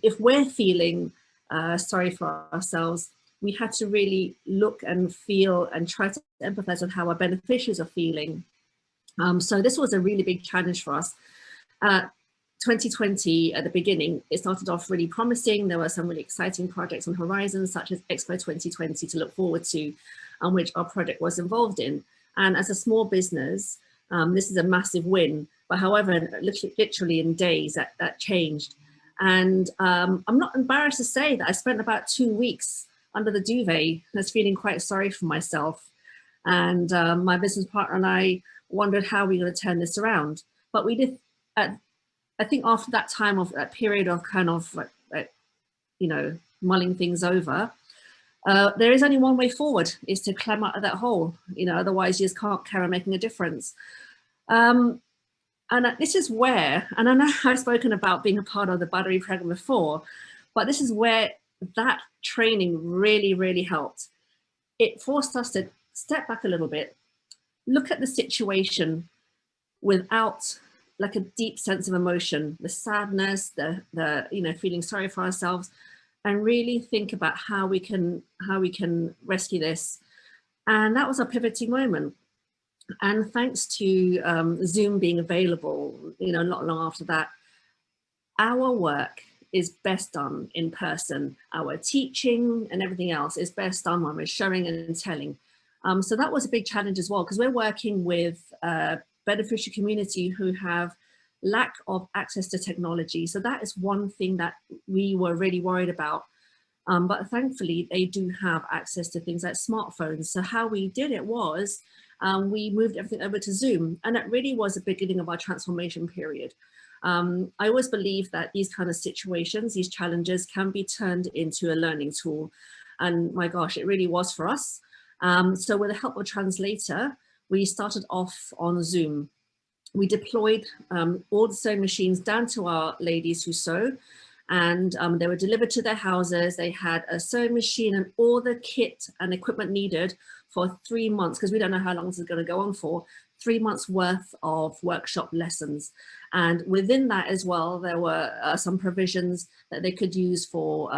if we're feeling sorry for ourselves, we had to really look and feel and try to empathize with how our beneficiaries are feeling. So this was a really big challenge for us. 2020 at the beginning, it started off really promising. There were some really exciting projects on horizon, such as Expo 2020 to look forward to, which our project was involved in. And as a small business, this is a massive win. But however, literally in days that changed. And I'm not embarrassed to say that I spent about 2 weeks under the duvet. I was feeling quite sorry for myself. And my business partner and I wondered how we were going to turn this around. But we did, I think after that time of that period of kind of, you know, mulling things over, there is only one way forward, is to climb out of that hole. You know, otherwise you just can't carry on making a difference. And this is where, and I know I've spoken about being a part of the Badri program before, but this is where that training really, really helped. It forced us to step back a little bit, look at the situation without like a deep sense of emotion, the sadness, the you know, feeling sorry for ourselves, and really think about how we can rescue this. And that was a pivoting moment. And thanks to Zoom being available, you know, not long after that, our work is best done in person. Our teaching and everything else is best done when we're showing and telling. So that was a big challenge as well, because we're working with beneficiary community who have lack of access to technology. So that is one thing that we were really worried about. But thankfully, they do have access to things like smartphones. So how we did it was, we moved everything over to Zoom, and that really was the beginning of our transformation period. I always believe that these kind of situations, these challenges can be turned into a learning tool. And my gosh, it really was for us. So with the help of a translator, we started off on Zoom. We deployed all the sewing machines down to our ladies who sew, and they were delivered to their houses. They had a sewing machine and all the kit and equipment needed for 3 months, because we don't know how long this is going to go on for, 3 months worth of workshop lessons. And within that as well, there were some provisions that they could use for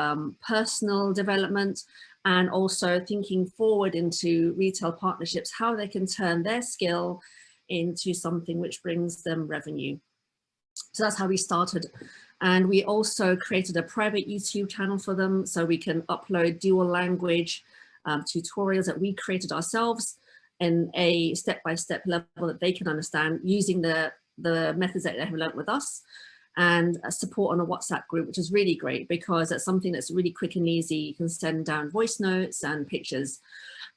personal development, and also thinking forward into retail partnerships, how they can turn their skill into something which brings them revenue. So that's how we started. And we also created a private YouTube channel for them, so we can upload dual language tutorials that we created ourselves in a step-by-step level that they can understand, using the methods that they have learned with us, and support on a WhatsApp group, which is really great because that's something that's really quick and easy. You can send down voice notes and pictures.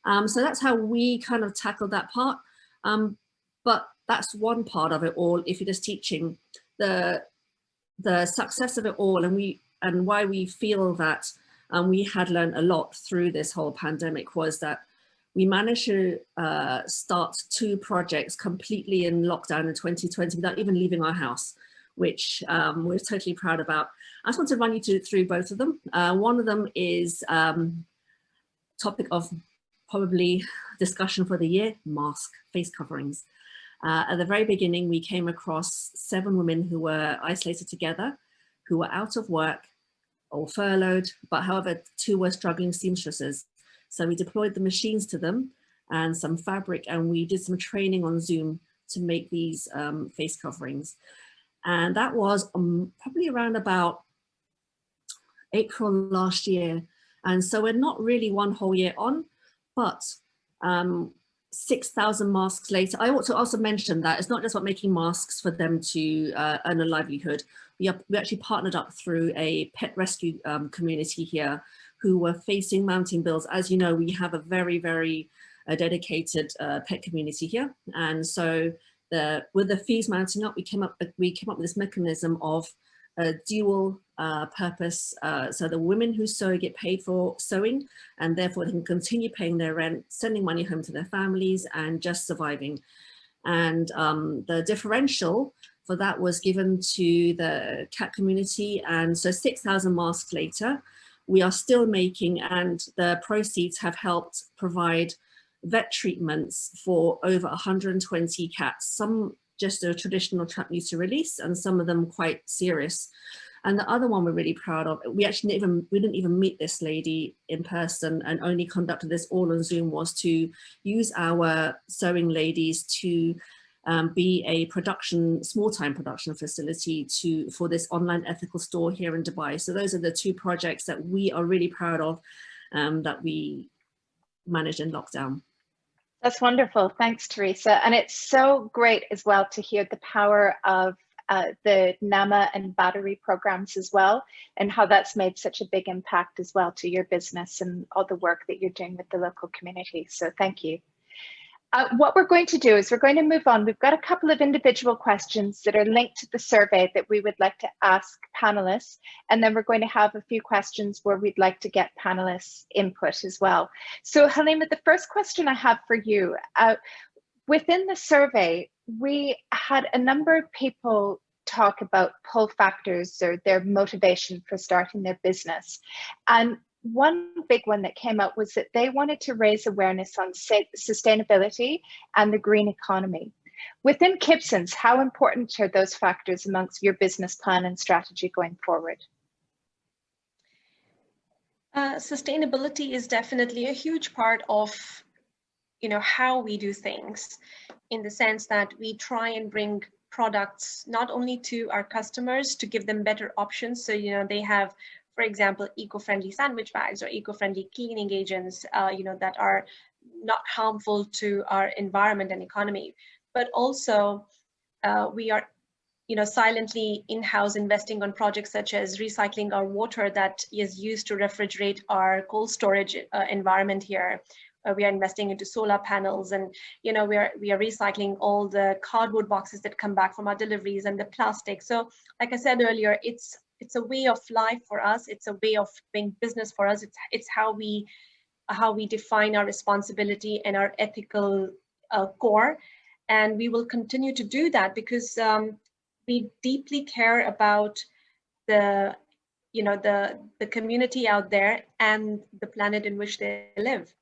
So that's how we kind of tackled that part. But that's one part of it all. If you're just teaching, the success of it all, and why we feel that we had learned a lot through this whole pandemic, was that we managed to start 2 projects completely in lockdown in 2020 without even leaving our house, which we're totally proud about. I just want to run you through both of them. One of them is topic of probably discussion for the year: mask, face coverings. At the very beginning, we came across 7 women who were isolated together, who were out of work or furloughed, but however, 2 were struggling seamstresses. So we deployed the machines to them and some fabric, and we did some training on Zoom to make these face coverings. And that was probably around about April last year. And so we're not really 1 whole year on, but 6,000 masks later. I want to also mention that it's not just about making masks for them to earn a livelihood. We actually partnered up through a pet rescue community here who were facing mounting bills. As you know, we have a very, very dedicated pet community here. And so with the fees mounting up, we came up with this mechanism of a dual purpose. So the women who sew get paid for sewing, and therefore they can continue paying their rent, sending money home to their families, and just surviving. And the differential for that was given to the CAT community. And so 6,000 masks later, we are still making, and the proceeds have helped provide vet treatments for over 120 cats, some just a traditional trap neuter release, and some of them quite serious. And the other one we're really proud of, we didn't even meet this lady in person and only conducted this all on Zoom, was to use our sewing ladies to be a small-time production facility for this online ethical store here in Dubai. So those are the two projects that we are really proud of that we managed in lockdown. That's wonderful. Thanks, Teresa. And it's so great as well to hear the power of the NAMA and battery programs as well, and how that's made such a big impact as well to your business and all the work that you're doing with the local community. So thank you. What we're going to do is we're going to move on. We've got a couple of individual questions that are linked to the survey that we would like to ask panelists. And then we're going to have a few questions where we'd like to get panelists' input as well. So Halima, the first question I have for you, within the survey, we had a number of people talk about pull factors or their motivation for starting their business. And one big one that came up was that they wanted to raise awareness on sustainability and the green economy. Within Kibsons, how important are those factors amongst your business plan and strategy going forward? Sustainability is definitely a huge part of how we do things, in the sense that we try and bring products not only to our customers to give them better options, so they have, for example, eco-friendly sandwich bags or eco-friendly cleaning agents, that are not harmful to our environment and economy. But also, we are, silently in-house investing on projects such as recycling our water that is used to refrigerate our cold storage environment here. We are investing into solar panels, and we are recycling all the cardboard boxes that come back from our deliveries and the plastic. So, like I said earlier, it's a way of life for us. It's a way of doing business for us. It's how we define our responsibility and our ethical core, and we will continue to do that because we deeply care about the community out there and the planet in which they live.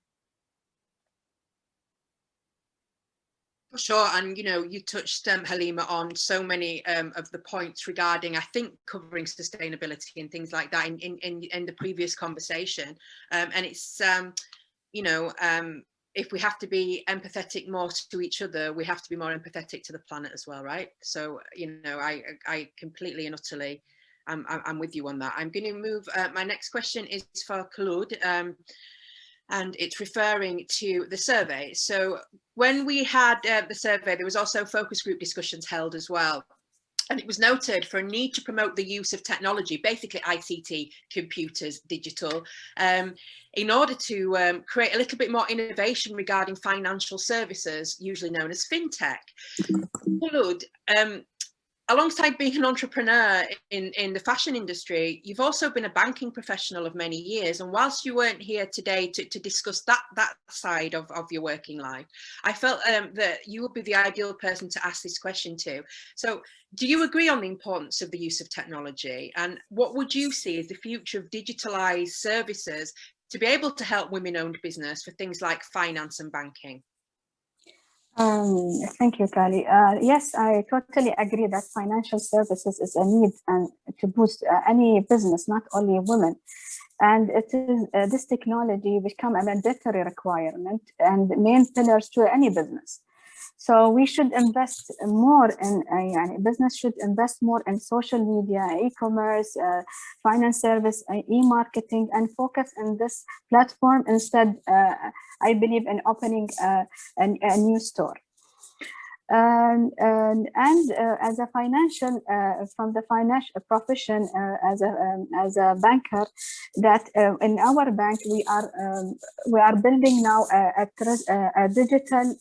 For sure, and you touched, Halima, on so many of the points regarding, I think, covering sustainability and things like that in the previous conversation. And it's, if we have to be empathetic more to each other, we have to be more empathetic to the planet as well, right? So, I completely and utterly, I'm with you on that. I'm going to move. My next question is for Khulood. And it's referring to the survey. So when we had the survey, there was also focus group discussions held as well. And it was noted for a need to promote the use of technology, basically ICT, computers, digital, in order to create a little bit more innovation regarding financial services, usually known as fintech. Khulood, alongside being an entrepreneur in the fashion industry, you've also been a banking professional of many years. And whilst you weren't here today to discuss that side of your working life, I felt that you would be the ideal person to ask this question to. So do you agree on the importance of the use of technology? And what would you see as the future of digitalized services to be able to help women-owned business for things like finance and banking? Thank you, Kali. Yes, I totally agree that financial services is a need and to boost any business, not only women. And it is this technology become a mandatory requirement and main pillars to any business. So we should invest more in business should invest more in social media, e-commerce, finance service, e-marketing, and focus on this platform instead. I believe in opening a new store. As a financial, from the financial profession, as a banker, that in our bank we are building now a digital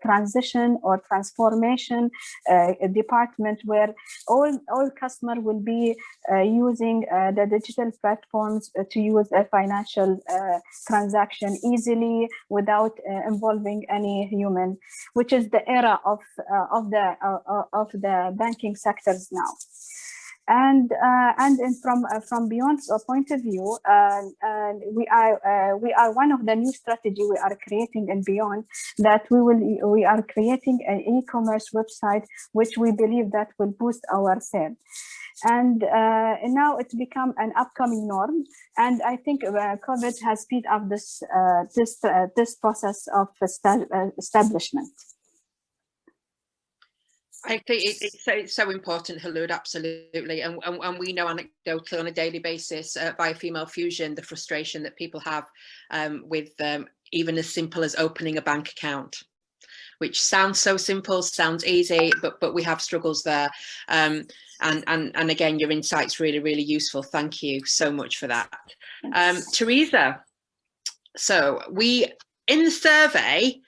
transition or transformation department where all customer will be using the digital platforms to use a financial transaction easily without involving any human, which is the era of the banking sectors now. And from Beyond's point of view, we are one of the new strategy we are creating in Beyond, that we are creating an e-commerce website which we believe that will boost our sales. And now it's become an upcoming norm, and I think COVID has speed up this process of establishment. I think it's so important, Khulood, absolutely. And we know anecdotally on a daily basis by Female Fusion, the frustration that people have with even as simple as opening a bank account, which sounds so simple, sounds easy, but we have struggles there. And again, your insight's really, really useful. Thank you so much for that. Teresa, so in the survey,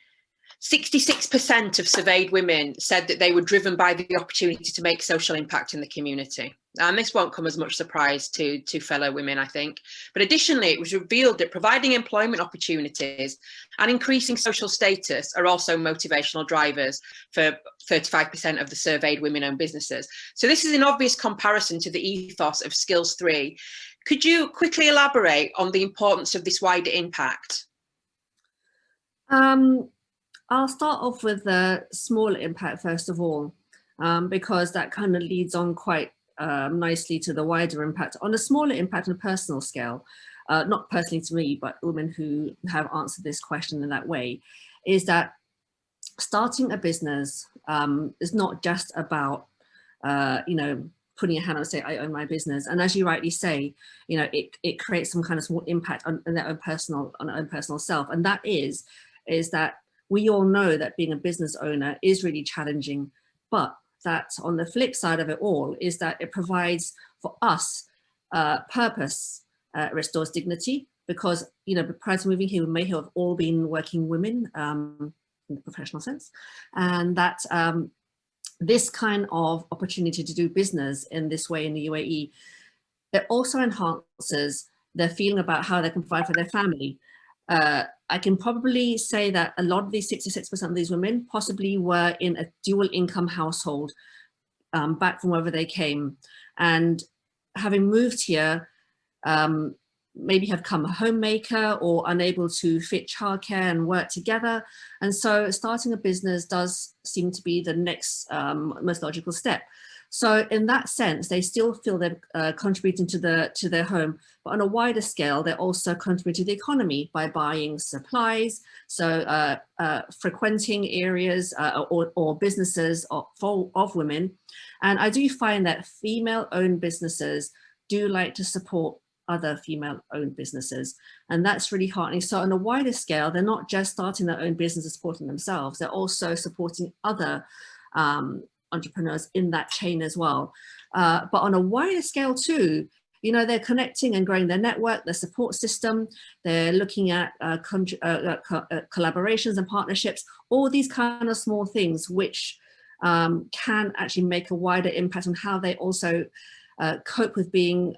66% of surveyed women said that they were driven by the opportunity to make social impact in the community. And this won't come as much surprise to fellow women, I think. But additionally, it was revealed that providing employment opportunities and increasing social status are also motivational drivers for 35% of the surveyed women-owned businesses. So this is an obvious comparison to the ethos of Skills 3. Could you quickly elaborate on the importance of this wider impact? I'll start off with the small impact first of all, because that kind of leads on quite nicely to the wider impact. On a smaller impact on a personal scale, not personally to me, but women who have answered this question in that way, is that starting a business is not just about, putting your hand on and say, I own my business. And as you rightly say, it creates some kind of small impact on their own personal self. And that is that we all know that being a business owner is really challenging, but that on the flip side of it all is that it provides for us purpose, restores dignity, because, prior to moving here, we may have all been working women in the professional sense, and that this kind of opportunity to do business in this way in the UAE, it also enhances their feeling about how they can provide for their family. I can probably say that a lot of these 66% of these women possibly were in a dual income household back from wherever they came, and having moved here, maybe have become a homemaker or unable to fit childcare and work together. And so starting a business does seem to be the next most logical step. So in that sense, they still feel they're contributing to their home, but on a wider scale, they're also contributing to the economy by buying supplies, so frequenting areas or businesses of women. And I do find that female-owned businesses do like to support other female-owned businesses, and that's really heartening. So on a wider scale, they're not just starting their own business and supporting themselves, they're also supporting other entrepreneurs in that chain as well. But on a wider scale too, they're connecting and growing their network, their support system, they're looking at collaborations and partnerships, all these kind of small things which can actually make a wider impact on how they also cope with being,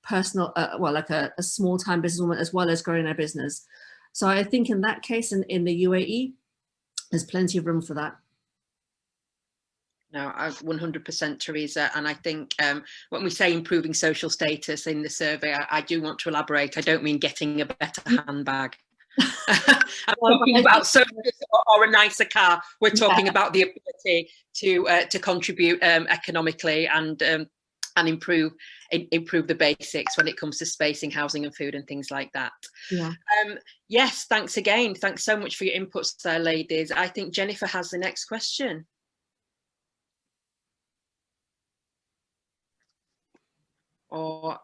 personal, like a small-time businesswoman as well as growing their business. So I think in that case, in the UAE, there's plenty of room for that. No, 100%, Teresa. And I think when we say improving social status in the survey, I do want to elaborate. I don't mean getting a better handbag. I'm talking about social or a nicer car. We're talking about the ability to contribute economically and improve the basics when it comes to spacing, housing and food and things like that. Yeah. Yes, thanks again. Thanks so much for your inputs there, ladies. I think Jennifer has the next question. Or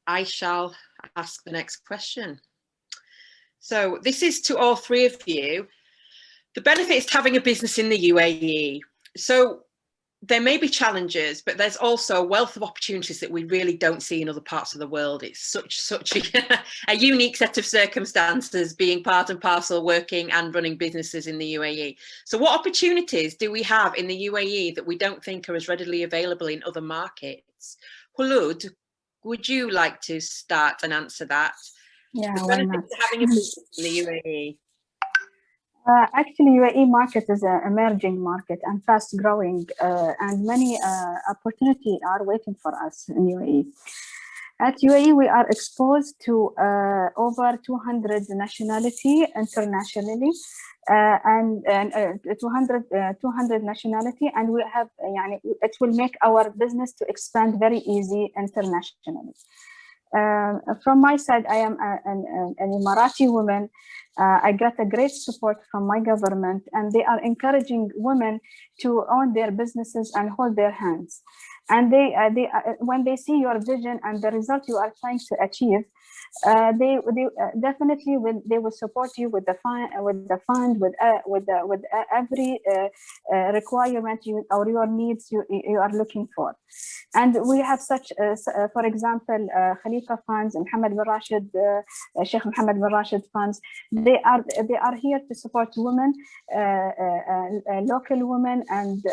I shall ask the next question. So this is to all three of you. The benefits to having a business in the UAE. So there may be challenges, but there's also a wealth of opportunities that we really don't see in other parts of the world. It's such a unique set of circumstances, being part and parcel working and running businesses in the UAE. So what opportunities do we have in the UAE that we don't think are as readily available in other markets? Khulood, would you like to start and answer that? Yeah, The why benefits not? of having a business in the UAE. Actually, UAE market is an emerging market and fast growing, and many opportunities are waiting for us in UAE. At UAE, we are exposed to over 200 nationality internationally, and 200 nationality, and we have, it will make our business to expand very easy internationally. From my side, I am an Emirati woman. I got a great support from my government, and they are encouraging women to own their businesses and hold their hands. And when they see your vision and the result you are trying to achieve, they definitely will support you with the fund, with every requirement or your needs you are looking for. And we have such, for example, Khalifa funds and Sheikh Mohammed bin Rashid funds. They are here to support women, local women, and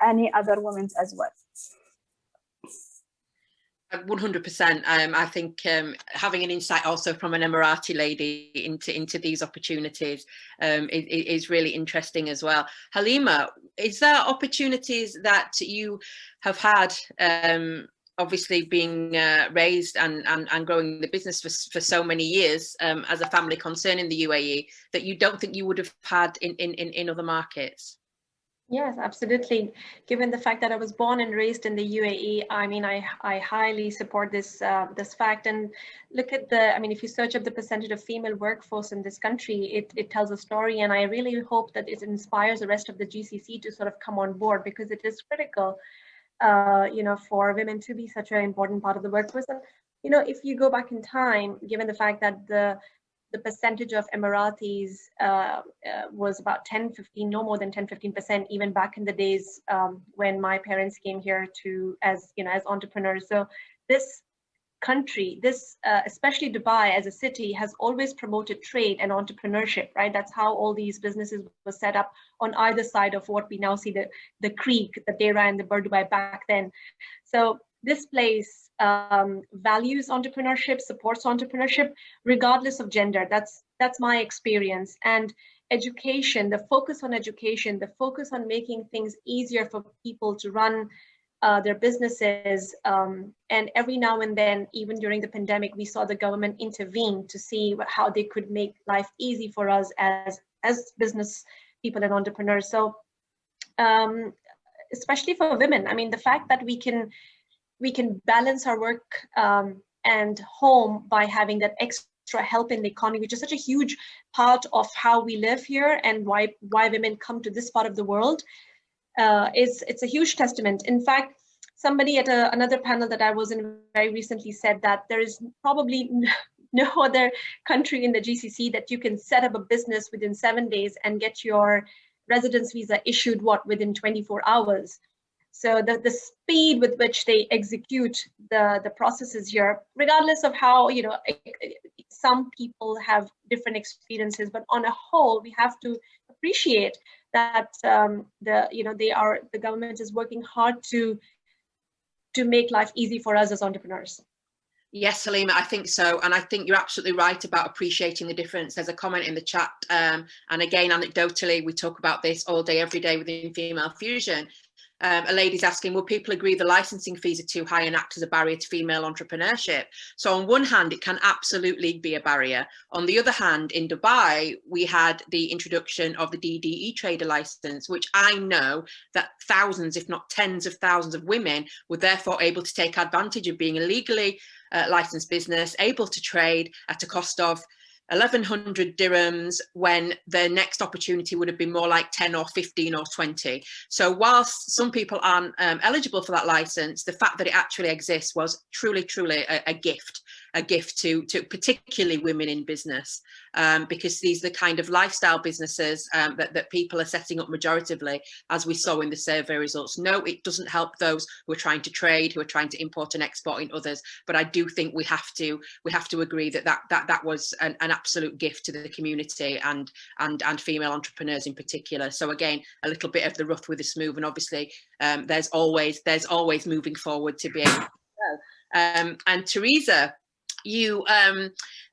any other women as well. 100%. I think having an insight also from an Emirati lady into these opportunities is really interesting as well. Halima, is there opportunities that you have had, obviously being raised and growing the business for so many years as a family concern in the UAE, that you don't think you would have had in other markets? Yes, absolutely. Given the fact that I was born and raised in the UAE, I mean, I highly support this this fact. And look at if you search up the percentage of female workforce in this country, it tells a story. And I really hope that it inspires the rest of the GCC to sort of come on board, because it is critical, for women to be such an important part of the workforce. And, if you go back in time, given the fact that the percentage of Emiratis was about 10-15, no more than 10-15%, even back in the days when my parents came here as entrepreneurs. So this country, especially Dubai as a city, has always promoted trade and entrepreneurship, right? That's how all these businesses were set up on either side of what we now see the creek, the Dera and the Dubai back then. So this place values entrepreneurship, supports entrepreneurship, regardless of gender. That's my experience. And education, the focus on education, the focus on making things easier for people to run their businesses. And every now and then, even during the pandemic, we saw the government intervene to see how they could make life easy for us as business people and entrepreneurs. So especially for women, I mean, the fact that we can balance our work and home by having that extra help in the economy, which is such a huge part of how we live here and why women come to this part of the world. It's a huge testament. In fact, somebody at another panel that I was in very recently said that there is probably no other country in the GCC that you can set up a business within 7 days and get your residence visa issued within 24 hours. So the speed with which they execute the processes here, regardless of how, some people have different experiences, but on a whole, we have to appreciate that the government is working hard to make life easy for us as entrepreneurs. Yes, Halima, I think so. And I think you're absolutely right about appreciating the difference. There's a comment in the chat. And again, anecdotally, we talk about this all day, every day within Female Fusion. A lady's asking, will people agree the licensing fees are too high and act as a barrier to female entrepreneurship? So on one hand, it can absolutely be a barrier. On the other hand, in Dubai, we had the introduction of the DDE trader license, which I know that thousands, if not tens of thousands of women were therefore able to take advantage of being a legally licensed business, able to trade at a cost of 1,100 dirhams when the next opportunity would have been more like 10 or 15 or 20. So whilst some people aren't eligible for that license, the fact that it actually exists was truly, truly a gift a gift to particularly women in business, because these are the kind of lifestyle businesses that people are setting up majoritively, as we saw in the survey results. No, it doesn't help those who are trying to trade, who are trying to import and export in others. But I do think we have to agree that was an absolute gift to the community and female entrepreneurs in particular. So again, a little bit of the rough with the smooth, and obviously there's always moving forward to be able to go. And Teresa, you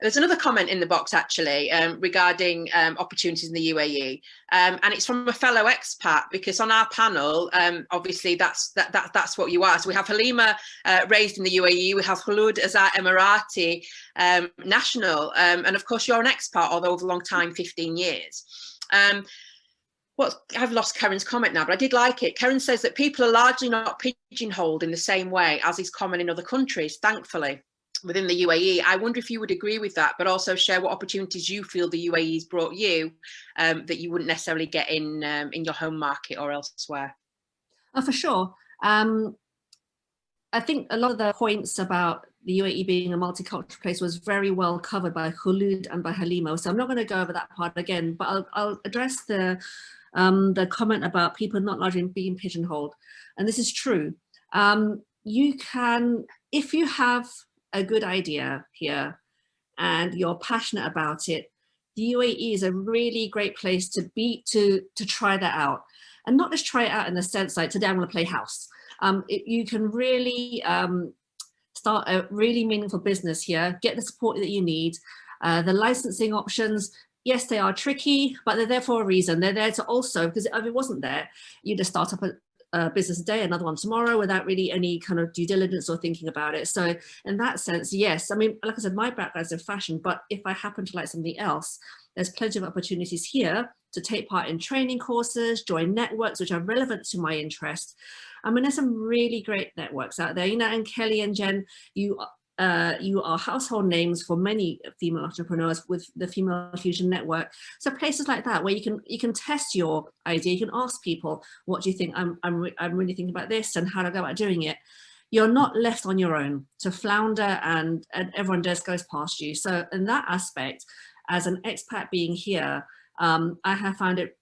there's another comment in the box actually regarding opportunities in the UAE, and it's from a fellow expat, because on our panel obviously that's what you are. So we have Halima raised in the UAE, we have Khulood as our Emirati national, and of course you're an expat, although over a long time, 15 years. Well, I've lost Karen's comment now, but I did like it. Karen says that people are largely not pigeonholed in the same way as is common in other countries, thankfully, within the UAE. I wonder if you would agree with that, but also share what opportunities you feel the UAE's brought you that you wouldn't necessarily get in your home market or elsewhere. Oh, for sure. I think a lot of the points about the UAE being a multicultural place was very well covered by Khulood and by Halima. So I'm not going to go over that part again, but I'll address the comment about people not largely being pigeonholed. And this is true. You can, if you have a good idea here and you're passionate about it, the UAE is a really great place to be, to try that out. And not just try it out in the sense like, today I'm going to play house. You can really start a really meaningful business here, get the support that you need. The licensing options, yes, they are tricky, but they're there for a reason. They're there to also, because if it wasn't there, you just start up a business today, another one tomorrow, without really any kind of due diligence or thinking about it. So in that sense, yes. I mean, like I said, my background is in fashion, but if I happen to like something else, there's plenty of opportunities here to take part in training courses, join networks which are relevant to my interest. I mean, there's some really great networks out there, you know, and Kelly and Jen, you are household names for many female entrepreneurs with the Female Fusion Network. So places like that where you can test your idea, you can ask people, what do you think? I'm really thinking about this, and how to go about doing it. You're not left on your own to flounder, and everyone just goes past you. So in that aspect, as an expat being here, I have found it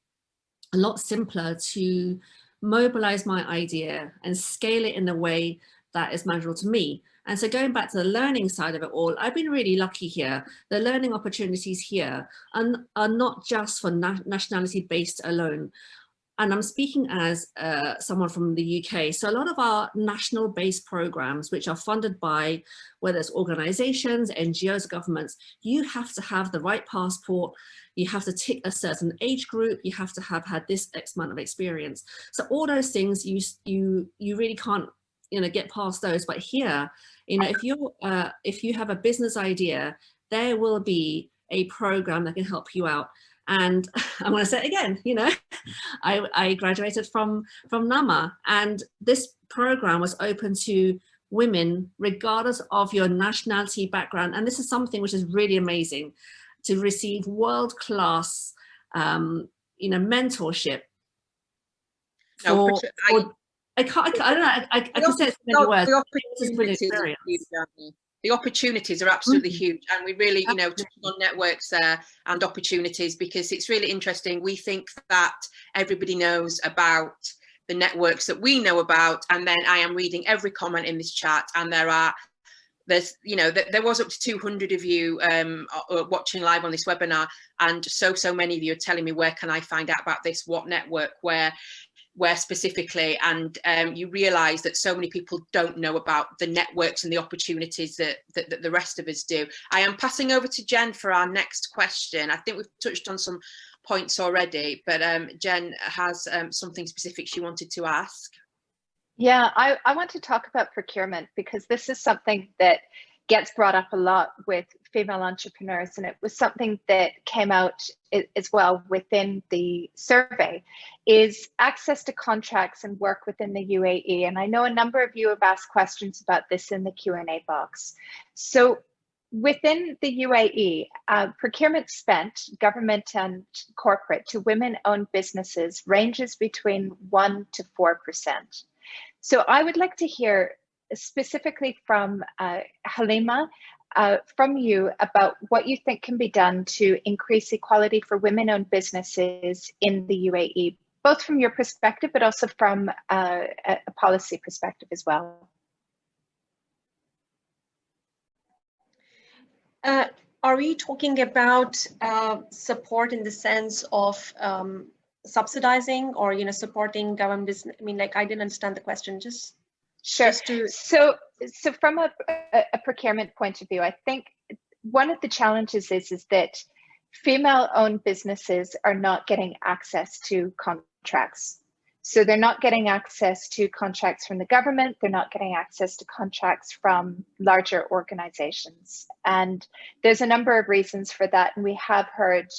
a lot simpler to mobilize my idea and scale it in a way that is manageable to me. And so going back to the learning side of it all, I've been really lucky here. The learning opportunities here are not just for nationality based alone. And I'm speaking as someone from the UK. So a lot of our national based programs, which are funded by whether it's organizations, NGOs, governments, you have to have the right passport. You have to tick a certain age group. You have to have had this X amount of experience. So all those things, you really can't, you know, get past those. But here, you know, if you have a business idea, there will be a program that can help you out. And I'm going to say it again, you know, I graduated from NAMA, and this program was open to women regardless of your nationality background. And this is something which is really amazing, to receive world-class, you know, mentorship. I don't know. I can say it's many words. The opportunities are absolutely huge, and we really, you know, touch on networks and opportunities, because it's really interesting. We think that everybody knows about the networks that we know about, and then I am reading every comment in this chat, and there's, you know, there was up to 200 of you watching live on this webinar, and so many of you are telling me, where can I find out about this? What network? Where specifically? And you realize that so many people don't know about the networks and the opportunities that the rest of us do. I am passing over to Jen for our next question. I think we've touched on some points already, but Jen has something specific she wanted to ask. Yeah, I want to talk about procurement, because this is something that gets brought up a lot with female entrepreneurs, and it was something that came out as well within the survey, is access to contracts and work within the UAE. And I know a number of you have asked questions about this in the Q&A box. So within the UAE, procurement spent, government and corporate, to women-owned businesses ranges between 1% to 4%. So I would like to hear specifically from Halima, from you about what you think can be done to increase equality for women-owned businesses in the UAE, both from your perspective, but also from a policy perspective as well. Are we talking about support in the sense of subsidizing or, supporting government business? I mean, like, I didn't understand the question. Just sure. So from a procurement point of view, I think one of the challenges is that female-owned businesses are not getting access to contracts. So they're not getting access to contracts from the government. They're not getting access to contracts from larger organizations. And there's a number of reasons for that. And we have heard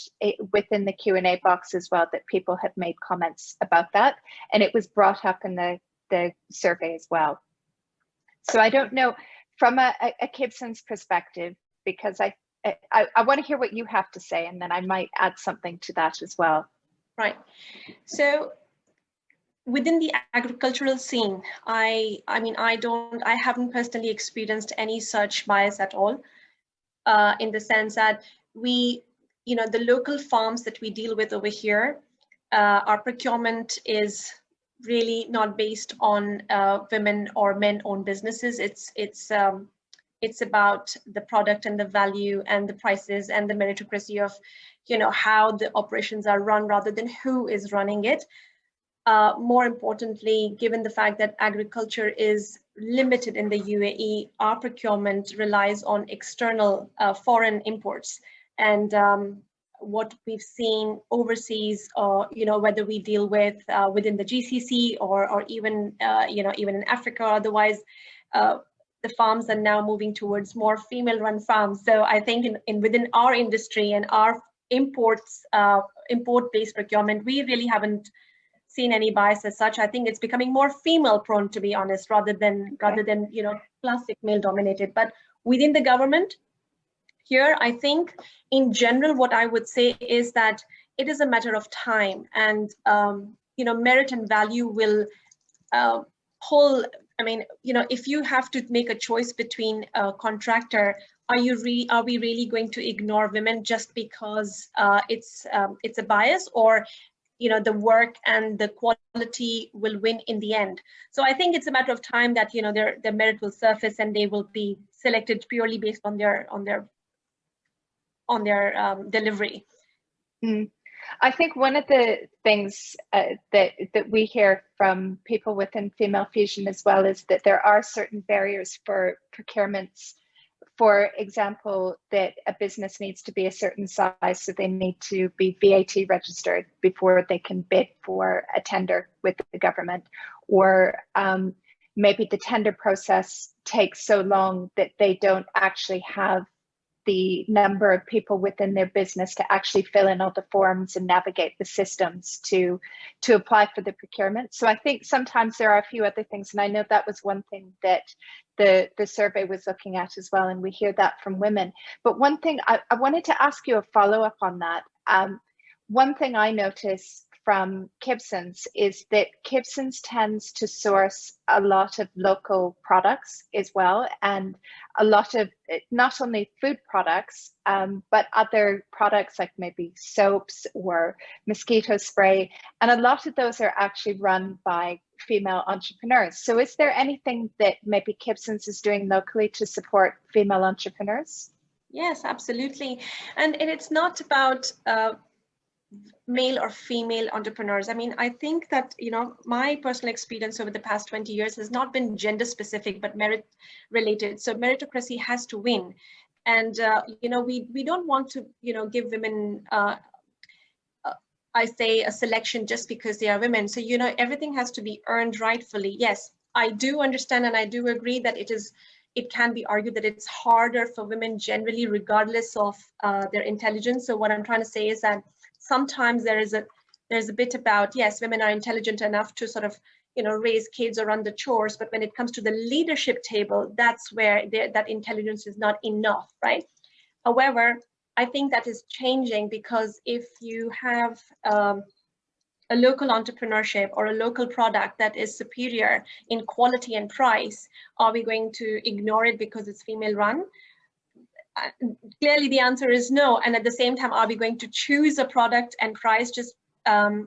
within the Q&A box as well that people have made comments about that. And it was brought up in the survey as well. So I don't know from a Kibsons perspective, because I want to hear what you have to say, and then I might add something to that as well. Right. So within the agricultural scene, I haven't personally experienced any such bias at all, in the sense that we, the local farms that we deal with over here, our procurement is really not based on women or men-owned businesses. It's about the product and the value and the prices and the meritocracy of, how the operations are run rather than who is running it. More importantly, given the fact that agriculture is limited in the UAE, our procurement relies on external foreign imports. And what we've seen overseas, whether we deal with within the GCC or even, even in Africa or otherwise, the farms are now moving towards more female-run farms. So I think within our industry and our import-based procurement, we really haven't seen any bias as such. I think it's becoming more female prone, to be honest, rather than classic male dominated. But within the government here, I think in general, what I would say is that it is a matter of time, and merit and value will pull. I mean, if you have to make a choice between a contractor, are we really going to ignore women just because it's a bias, or the work and the quality will win in the end? So I think it's a matter of time that their merit will surface and they will be selected purely based on their delivery. I think one of the things that we hear from people within Female Fusion as well is that there are certain barriers for procurements. For example, that a business needs to be a certain size, so they need to be VAT registered before they can bid for a tender with the government, or maybe the tender process takes so long that they don't actually have the number of people within their business to actually fill in all the forms and navigate the systems to apply for the procurement. So I think sometimes there are a few other things, and I know that was one thing that the survey was looking at as well, and we hear that from women. But one thing I wanted to ask you a follow-up on that. One thing I noticed from Kibsons is that Kibsons tends to source a lot of local products as well, and a lot of not only food products, but other products like maybe soaps or mosquito spray. And a lot of those are actually run by female entrepreneurs. So is there anything that maybe Kibsons is doing locally to support female entrepreneurs? Yes, absolutely. And it's not about male or female entrepreneurs. I mean, I think that, my personal experience over the past 20 years has not been gender specific, but merit related. So meritocracy has to win. And, we don't want to, give women, I say, a selection just because they are women. So, everything has to be earned rightfully. Yes, I do understand, and I do agree that it can be argued that it's harder for women generally, regardless of their intelligence. So what I'm trying to say is that sometimes there's a bit about, yes, women are intelligent enough to sort of, raise kids or run the chores, but when it comes to the leadership table, that's where that intelligence is not enough, right? However, I think that is changing, because if you have a local entrepreneurship or a local product that is superior in quality and price, are we going to ignore it because it's female run? clearly the answer is no. And at the same time, are we going to choose a product and price just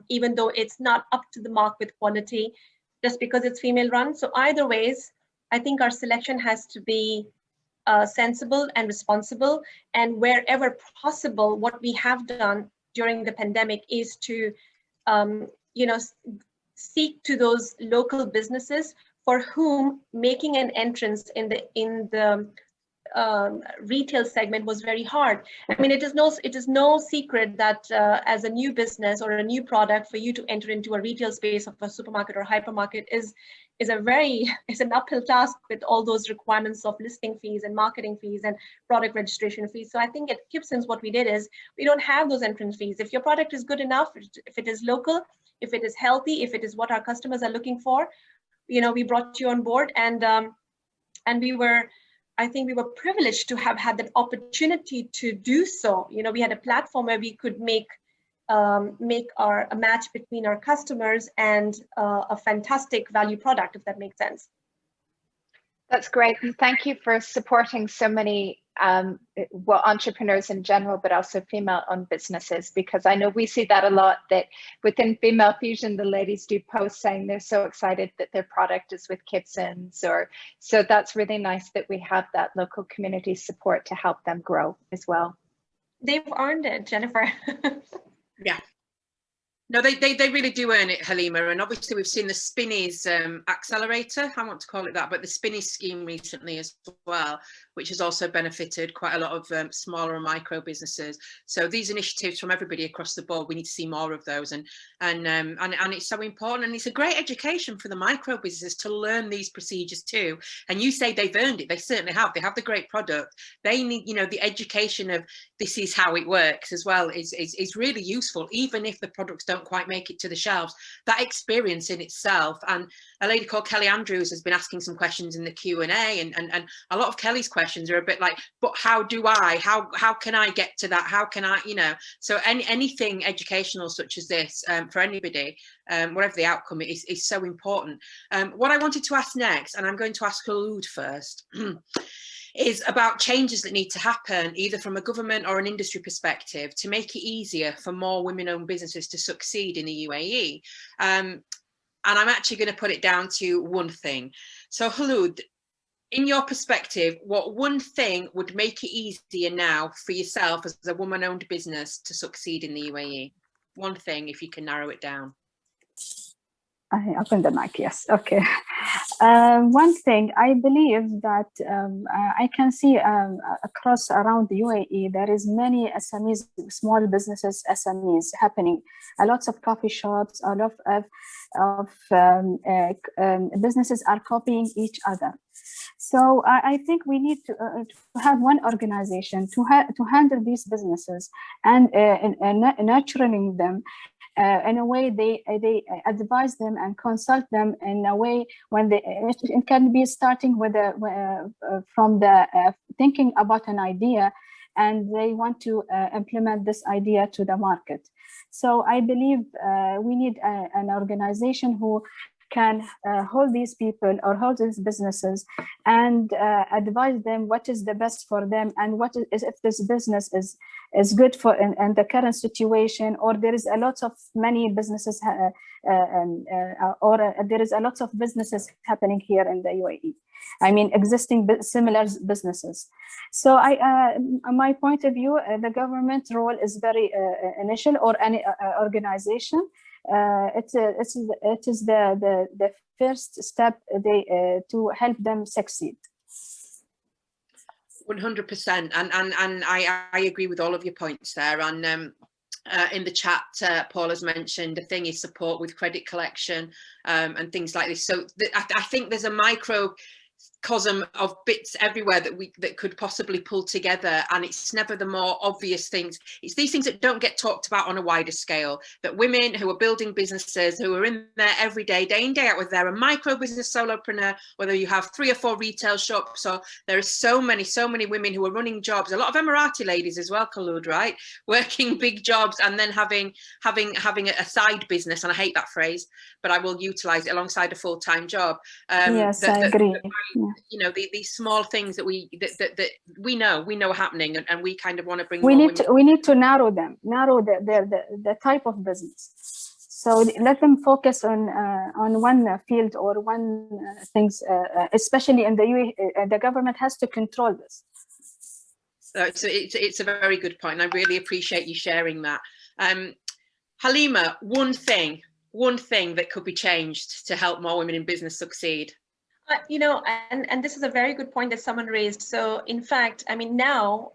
even though it's not up to the mark with quality, just because it's female run? So either ways, I think our selection has to be sensible and responsible. And wherever possible, what we have done during the pandemic is to, seek to those local businesses for whom making an entrance in the retail segment was very hard. I mean, it is no secret that as a new business or a new product, for you to enter into a retail space of a supermarket or hypermarket is an uphill task with all those requirements of listing fees and marketing fees and product registration fees. So I think at Kibsons, what we did is we don't have those entrance fees. If your product is good enough, if it is local, if it is healthy, if it is what our customers are looking for, we brought you on board, and I think we were privileged to have had that opportunity to do so. We had a platform where we could make a match between our customers and a fantastic value product, if that makes sense. That's great. And thank you for supporting so many entrepreneurs in general, but also female-owned businesses, because I know we see that a lot, that within Female Fusion, the ladies do post saying they're so excited that their product is with Kibsons, so that's really nice that we have that local community support to help them grow as well. They've earned it, Jennifer. Yeah. No, they really do earn it, Halima. And obviously we've seen the Spinneys accelerator, I want to call it that, but the Spinneys scheme recently as well, which has also benefited quite a lot of smaller and micro businesses. So these initiatives from everybody across the board, we need to see more of those. And it's so important. And it's a great education for the micro businesses to learn these procedures too. And you say they've earned it. They certainly have. They have the great product. They need, the education of this is how it works as well is really useful, even if the products don't quite make it to the shelves. That experience in itself. And a lady called Kelly Andrews has been asking some questions in the Q&A, and a lot of Kelly's questions are a bit like, but how can I get to that? How can I, so anything educational such as this for anybody, whatever the outcome is so important. What I wanted to ask next, and I'm going to ask Khulood first, is about changes that need to happen either from a government or an industry perspective to make it easier for more women-owned businesses to succeed in the UAE. And I'm actually going to put it down to one thing. So Khulood, in your perspective, what one thing would make it easier now for yourself as a woman-owned business to succeed in the UAE? One thing, if you can narrow it down. I open the mic, yes. Okay. One thing, I believe that I can see across around the UAE, there is many SMEs, small businesses, SMEs happening. A lot of coffee shops, a lot of businesses are copying each other. So I think we need to have one organization to handle these businesses and nurturing them. In a way, they advise them and consult them in a way when it can be starting with from the thinking about an idea, and they want to implement this idea to the market. So I believe we need an organization who can hold these people or hold these businesses and advise them what is the best for them, and what is if this business is good for in the current situation, or there is a lot of many businesses or there is a lot of businesses happening here in the UAE. I mean, existing similar businesses. So my point of view, the government role is very initial, or any organization. It is the first step to help them succeed. 100%, and I agree with all of your points there. And in the chat, Paul has mentioned the thing is support with credit collection and things like this. So I think there's a microcosm of bits everywhere that could possibly pull together, and it's never the more obvious things. It's these things that don't get talked about on a wider scale, that women who are building businesses, who are in there every day in, day out, whether they're a micro business solopreneur, whether you have 3 or 4 retail shops, or there are so many women who are running jobs. A lot of Emirati ladies as well, Khulood, right? Working big jobs and then having a side business, and I hate that phrase, but I will utilize it alongside a full-time job. Yes, I agree. you know, these small things that we know are happening, and we kind of want to bring. We need to narrow the type of business. So let them focus on one field or one things, especially in the UAE. The government has to control this. So it's a very good point, and I really appreciate you sharing that. Halima, one thing that could be changed to help more women in business succeed. You know, and this is a very good point that someone raised. So in fact, I mean, now,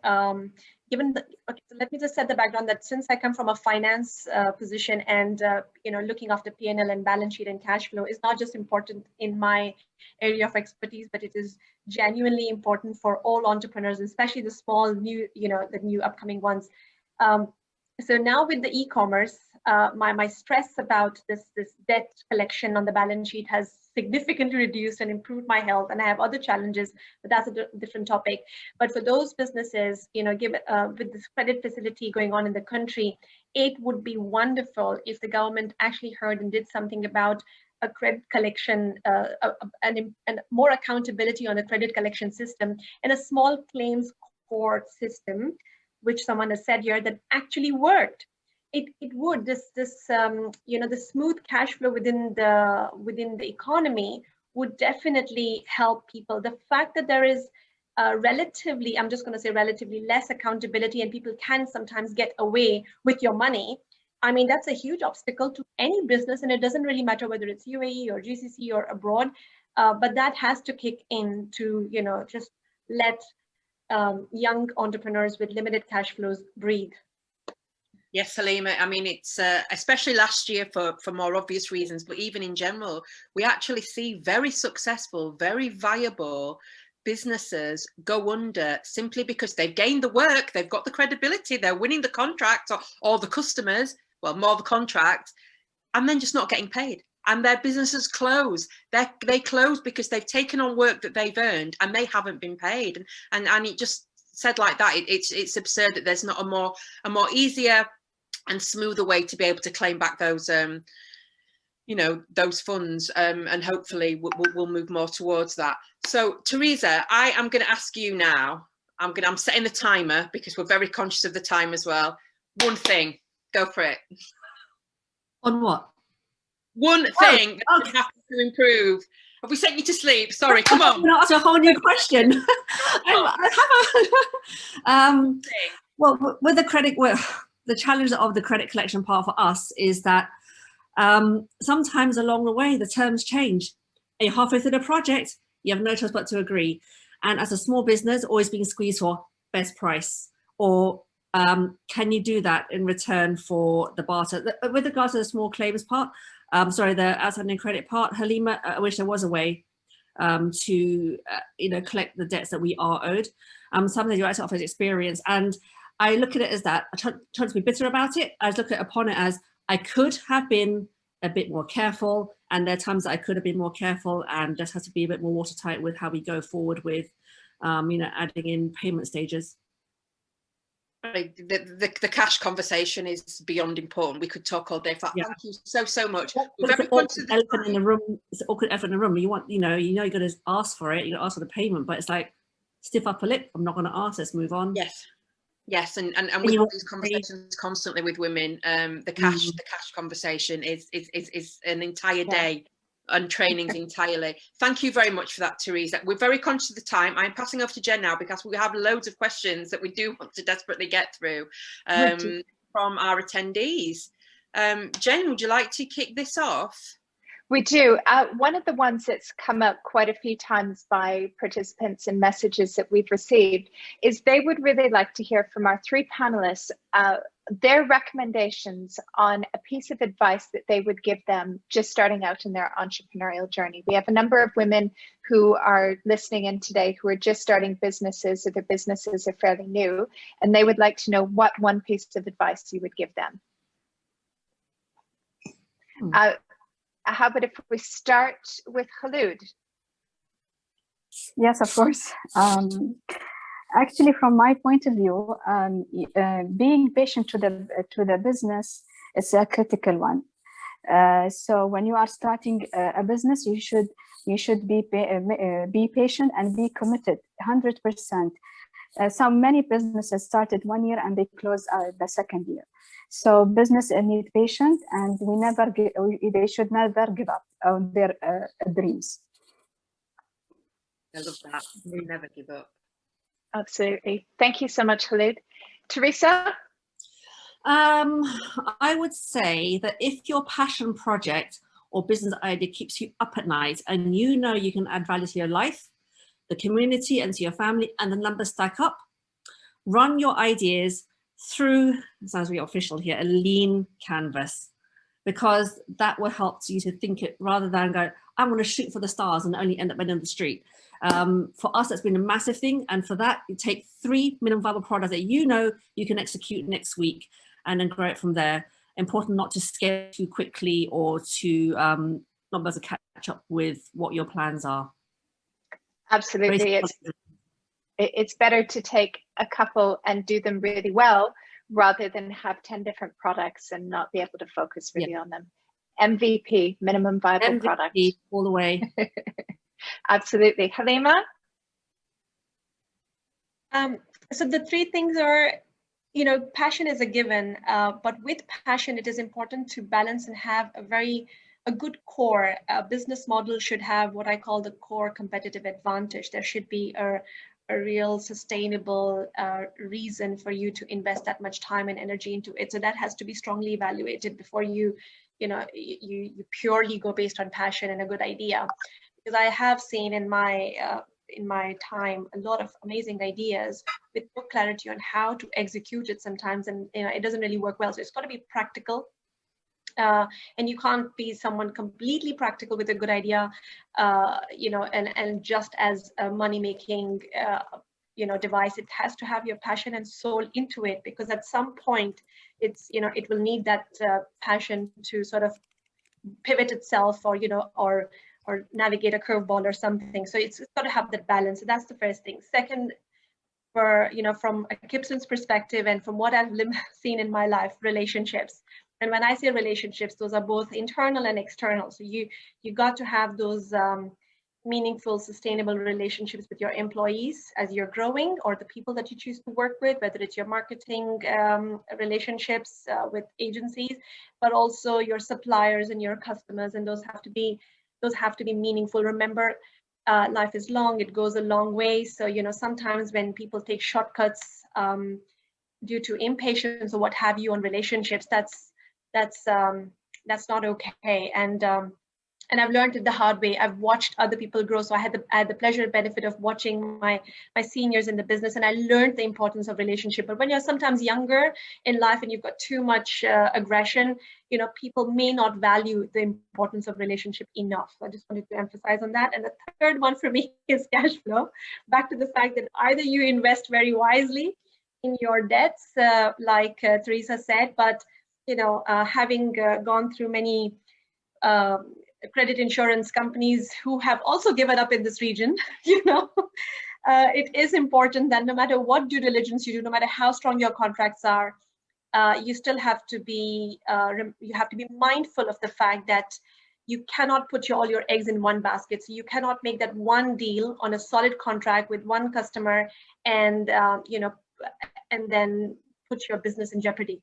let me just set the background that since I come from a finance position, and you know, looking after P&L and balance sheet and cash flow is not just important in my area of expertise, but it is genuinely important for all entrepreneurs, especially the small new, you know, the new upcoming ones. So now with the e-commerce, my stress about this debt collection on the balance sheet has significantly reduced and improved my health, and I have other challenges, but that's a different topic. But for those businesses, you know, with this credit facility going on in the country, it would be wonderful if the government actually heard and did something about a credit collection and more accountability on the credit collection system, and a small claims court system, which someone has said here, that actually worked. It would, you know, the smooth cash flow within the economy would definitely help people. The fact that there is relatively, I'm just going to say relatively less accountability, and people can sometimes get away with your money, I mean, that's a huge obstacle to any business, and it doesn't really matter whether it's UAE or GCC or abroad, but that has to kick in to, you know, just let young entrepreneurs with limited cash flows breathe. Yes, Halima, I mean, it's especially last year for more obvious reasons, but even in general, we actually see very successful, very viable businesses go under simply because they've gained the work, they've got the credibility, they're winning the contract or the customers, well, more the contract, and then just not getting paid. And their businesses close. They close because they've taken on work that they've earned and they haven't been paid. And it just said like that, it's absurd that there's not a more easier and smoother way to be able to claim back those you know, those funds, and hopefully we'll move more towards that. So Teresa, I am going to ask you now, I'm setting the timer because we're very conscious of the time as well. One thing, go for it. On what? One thing that you have to improve. Have we sent you to sleep? Sorry, come on. Not ask a whole new question. Well, with the credit, the challenge of the credit collection part for us is that sometimes along the way the terms change. And you're halfway through the project, you have no choice but to agree. And as a small business, always being squeezed for best price, or can you do that in return for the barter? With regards to the small claims part, the outstanding credit part, Halima, I wish there was a way to you know, collect the debts that we are owed. Something you actually offer experience, and I look at it as that. I try to be bitter about it. I look upon it as I could have been a bit more careful, and there are times that I could have been more careful, and just has to be a bit more watertight with how we go forward with, you know, adding in payment stages. The cash conversation is beyond important. We could talk all day. Thank you so much. It's an awkward elephant in the room. It's an awkward elephant in the room. You want, you know, you're going to ask for it. You ask for the payment, but it's like stiff upper lip. I'm not going to ask. Let's move on. Yes, and we have these conversations constantly with women. The cash conversation is an entire day, and trainings entirely. Thank you very much for that, Teresa. We're very conscious of the time. I'm passing over to Jen now because we have loads of questions that we do want to desperately get through from our attendees. Jen, would you like to kick this off? We do. One of the ones that's come up quite a few times by participants and messages that we've received is they would really like to hear from our three panelists their recommendations on a piece of advice that they would give them just starting out in their entrepreneurial journey. We have a number of women who are listening in today who are just starting businesses, or their businesses are fairly new, and they would like to know what one piece of advice you would give them. How about if we start with Khulood? Yes, of course. Actually, from my point of view, being patient to the business is a critical one. So when you are starting a business, you should be patient and be committed 100%. Many businesses started 1 year and they close the second year. So business need patience, and they should never give up on their dreams. I love that. We never give up. Absolutely. Thank you so much, Khulood. Teresa? I would say that if your passion project or business idea keeps you up at night and you know you can add value to your life, the community, and to your family, and the numbers stack up, run your ideas through, it sounds really official here, a lean canvas, because that will help you to think it rather than go, I'm going to shoot for the stars and only end up in the street. For us, that's been a massive thing. And for that, you take 3 minimum viable products that you know you can execute next week and then grow it from there. Important not to scale too quickly or to not be able to catch up with what your plans are. Absolutely. It's better to take a couple and do them really well rather than have 10 different products and not be able to focus really on them. MVP, minimum viable product. All the way. Absolutely. Halima? So the 3 things are, passion is a given, but with passion, it is important to balance and have a good core. A business model should have what I call the core competitive advantage. There should be a real sustainable reason for you to invest that much time and energy into it. So that has to be strongly evaluated before you purely go based on passion and a good idea. Because I have seen in my time a lot of amazing ideas with no clarity on how to execute it sometimes, and it doesn't really work well. So it's got to be practical. And you can't be someone completely practical with a good idea, and just as a money-making, device. It has to have your passion and soul into it, because at some point, it will need that passion to sort of pivot itself, or navigate a curveball or something. So it's got to have that balance. So that's the first thing. Second, from a Kibsons perspective and from what I've seen in my life, relationships. And when I say relationships, those are both internal and external. So you got to have those meaningful, sustainable relationships with your employees as you're growing, or the people that you choose to work with, whether it's your marketing relationships with agencies, but also your suppliers and your customers. And those have to be meaningful. Remember, life is long, it goes a long way. So, sometimes when people take shortcuts due to impatience or what have you on relationships, that's not okay. And I've learned it the hard way. I've watched other people grow. So I had the pleasure and benefit of watching my seniors in the business, and I learned the importance of relationship. But when you're sometimes younger in life and you've got too much aggression, people may not value the importance of relationship enough. So I just wanted to emphasize on that. And the third one for me is cash flow. Back to the fact that either you invest very wisely in your debts, like Teresa said, but having gone through many credit insurance companies who have also given up in this region, it is important that no matter what due diligence you do, no matter how strong your contracts are, you still have to be mindful of the fact that you cannot put all your eggs in one basket. So you cannot make that one deal on a solid contract with one customer and then put your business in jeopardy.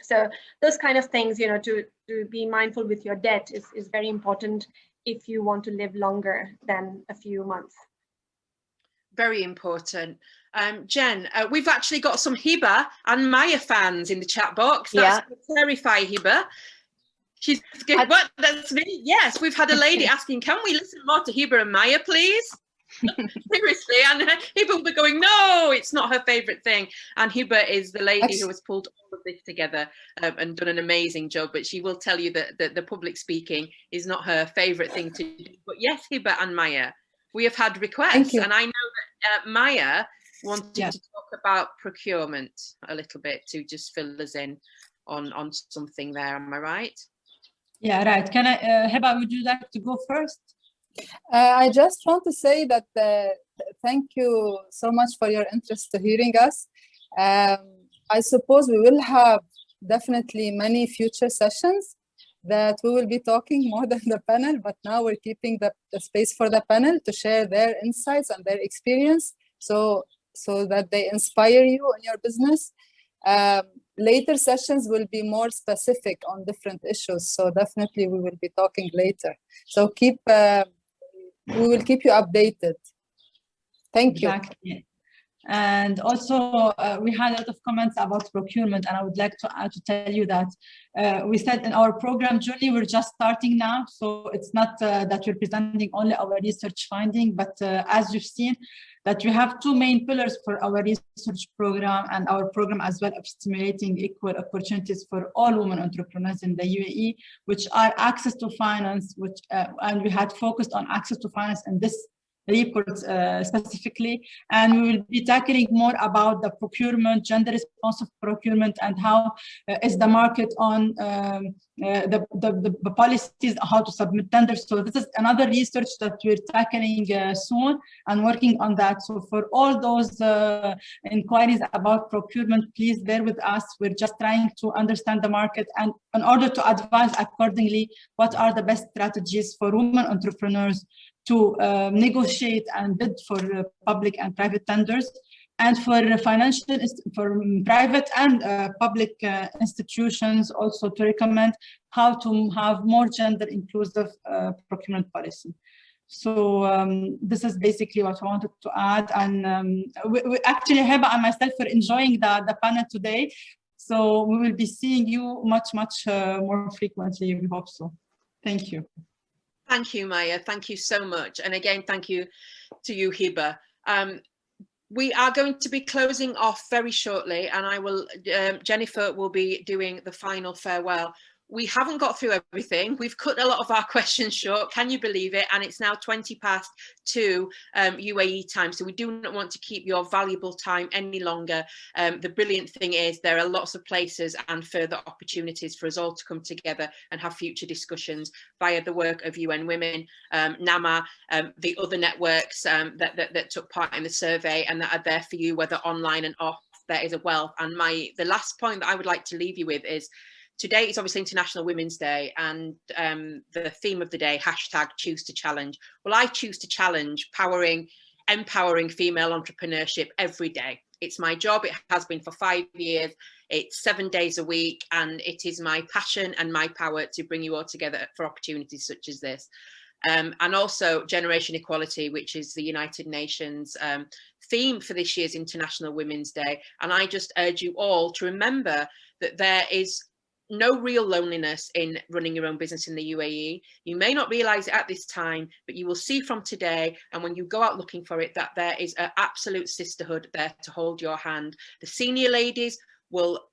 So those kind of things, to be mindful with your debt is very important if you want to live longer than a few months. Very important. Jen, we've actually got some Hiba and Maya fans in the chat box. That's terrify Hiba. She's good. What? That's me. Yes, we've had a lady asking, can we listen more to Hiba and Maya, please? Seriously, and Hiba will be going, no, it's not her favorite thing. And Hiba is the lady who has pulled all of this together and done an amazing job. But she will tell you that the public speaking is not her favorite thing to do. But yes, Hiba and Maya, we have had requests, and I know that Maya wanted to talk about procurement a little bit, to just fill us in on something there. Am I right? Yeah, right. Can I, Hiba, would you like to go first? I just want to say that thank you so much for your interest to hearing us. I suppose we will have definitely many future sessions that we will be talking more than the panel, but now we're keeping the space for the panel to share their insights and their experience, so that they inspire you in your business. Later sessions will be more specific on different issues, so definitely we will be talking later. So we will keep you updated. Thank you. Exactly. And also, we had a lot of comments about procurement, and I would like to tell you that we said in our program journey, we're just starting now, so it's not that we're presenting only our research finding, but as you've seen, that we have two main pillars for our research program and our program as well, of stimulating equal opportunities for all women entrepreneurs in the UAE, which are access to finance, and we had focused on access to finance in this report specifically, and we will be tackling more about the procurement, gender responsive procurement, and how is the market on the policies, how to submit tenders. So this is another research that we're tackling soon and working on that. So for all those inquiries about procurement, please bear with us. We're just trying to understand the market, and in order to advise accordingly what are the best strategies for women entrepreneurs to negotiate and bid for public and private tenders, and for private and public institutions also to recommend how to have more gender inclusive procurement policy. So this is basically what I wanted to add. And we actually, Hiba and myself, are enjoying the panel today. So we will be seeing you much more frequently, we hope so. Thank you. Thank you, Maya. Thank you so much. And again, thank you to you, Hiba. We are going to be closing off very shortly, and I will, Jennifer will be doing the final farewell. We haven't got through everything. We've cut a lot of our questions short. Can you believe it? And it's now 2:20 UAE time. So we do not want to keep your valuable time any longer. The brilliant thing is there are lots of places and further opportunities for us all to come together and have future discussions via the work of UN Women, NAMA, the other networks that took part in the survey and that are there for you, whether online and off. There is a wealth. And the last point that I would like to leave you with is, today is obviously International Women's Day, and the theme of the day, #ChooseToChallenge. Well, I choose to challenge empowering female entrepreneurship every day. It's my job. It has been for 5 years. It's 7 days a week, and it is my passion and my power to bring you all together for opportunities such as this. And also generation equality, which is the United Nations theme for this year's International Women's Day. And I just urge you all to remember that there is no real loneliness in running your own business in the UAE. You may not realize it at this time, but you will see from today, and when you go out looking for it, that there is an absolute sisterhood there to hold your hand. The senior ladies will,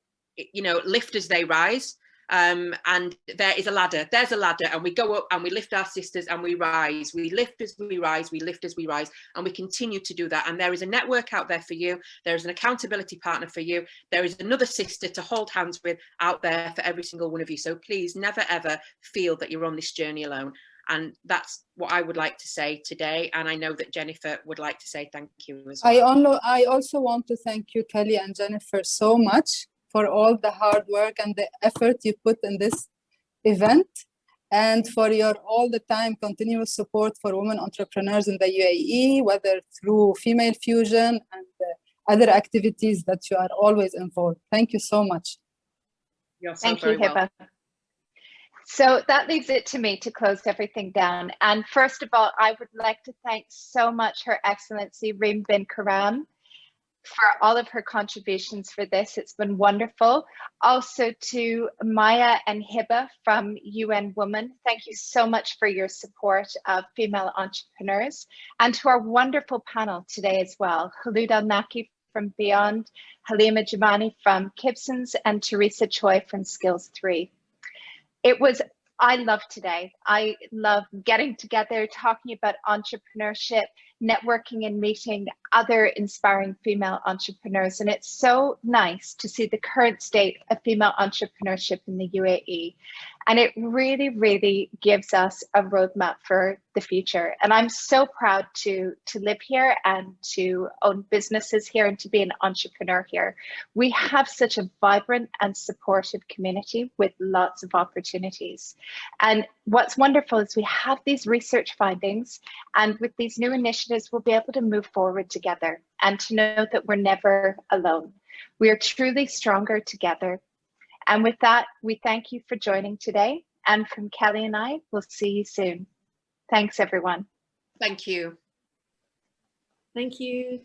lift as they rise. And there is a ladder. There's a ladder, and we go up and we lift our sisters and we rise. We lift as we rise. We lift as we rise, and we continue to do that. And there is a network out there for you. There is an accountability partner for you. There is another sister to hold hands with out there for every single one of you. So please never ever feel that you're on this journey alone. And that's what I would like to say today. And I know that Jennifer would like to say thank you as well. I also want to thank you, Kelly and Jennifer, so much for all the hard work and the effort you put in this event, and for your all the time continuous support for women entrepreneurs in the UAE, whether through Female Fusion and other activities that you are always involved. Thank you so much. Thank you, Hiba. So that leaves it to me to close everything down. And first of all, I would like to thank so much Her Excellency Reem bin Karam for all of her contributions for this. It's been wonderful. Also to Maya and Hiba from UN Women, thank you so much for your support of female entrepreneurs. And to our wonderful panel today as well, Khulood Nakhi from Beyond, Haliam Jumani from Kibsons, and Teresa Choi from Skills 3. I love today. I love getting together, talking about entrepreneurship, networking and meeting other inspiring female entrepreneurs. And it's so nice to see the current state of female entrepreneurship in the UAE. And it really, really gives us a roadmap for the future. And I'm so proud to live here and to own businesses here and to be an entrepreneur here. We have such a vibrant and supportive community with lots of opportunities. And what's wonderful is we have these research findings, and with these new initiatives, we'll be able to move forward together and to know that we're never alone. We are truly stronger together. And with that, we thank you for joining today. And from Kelly and I, we'll see you soon. Thanks, everyone. Thank you. Thank you.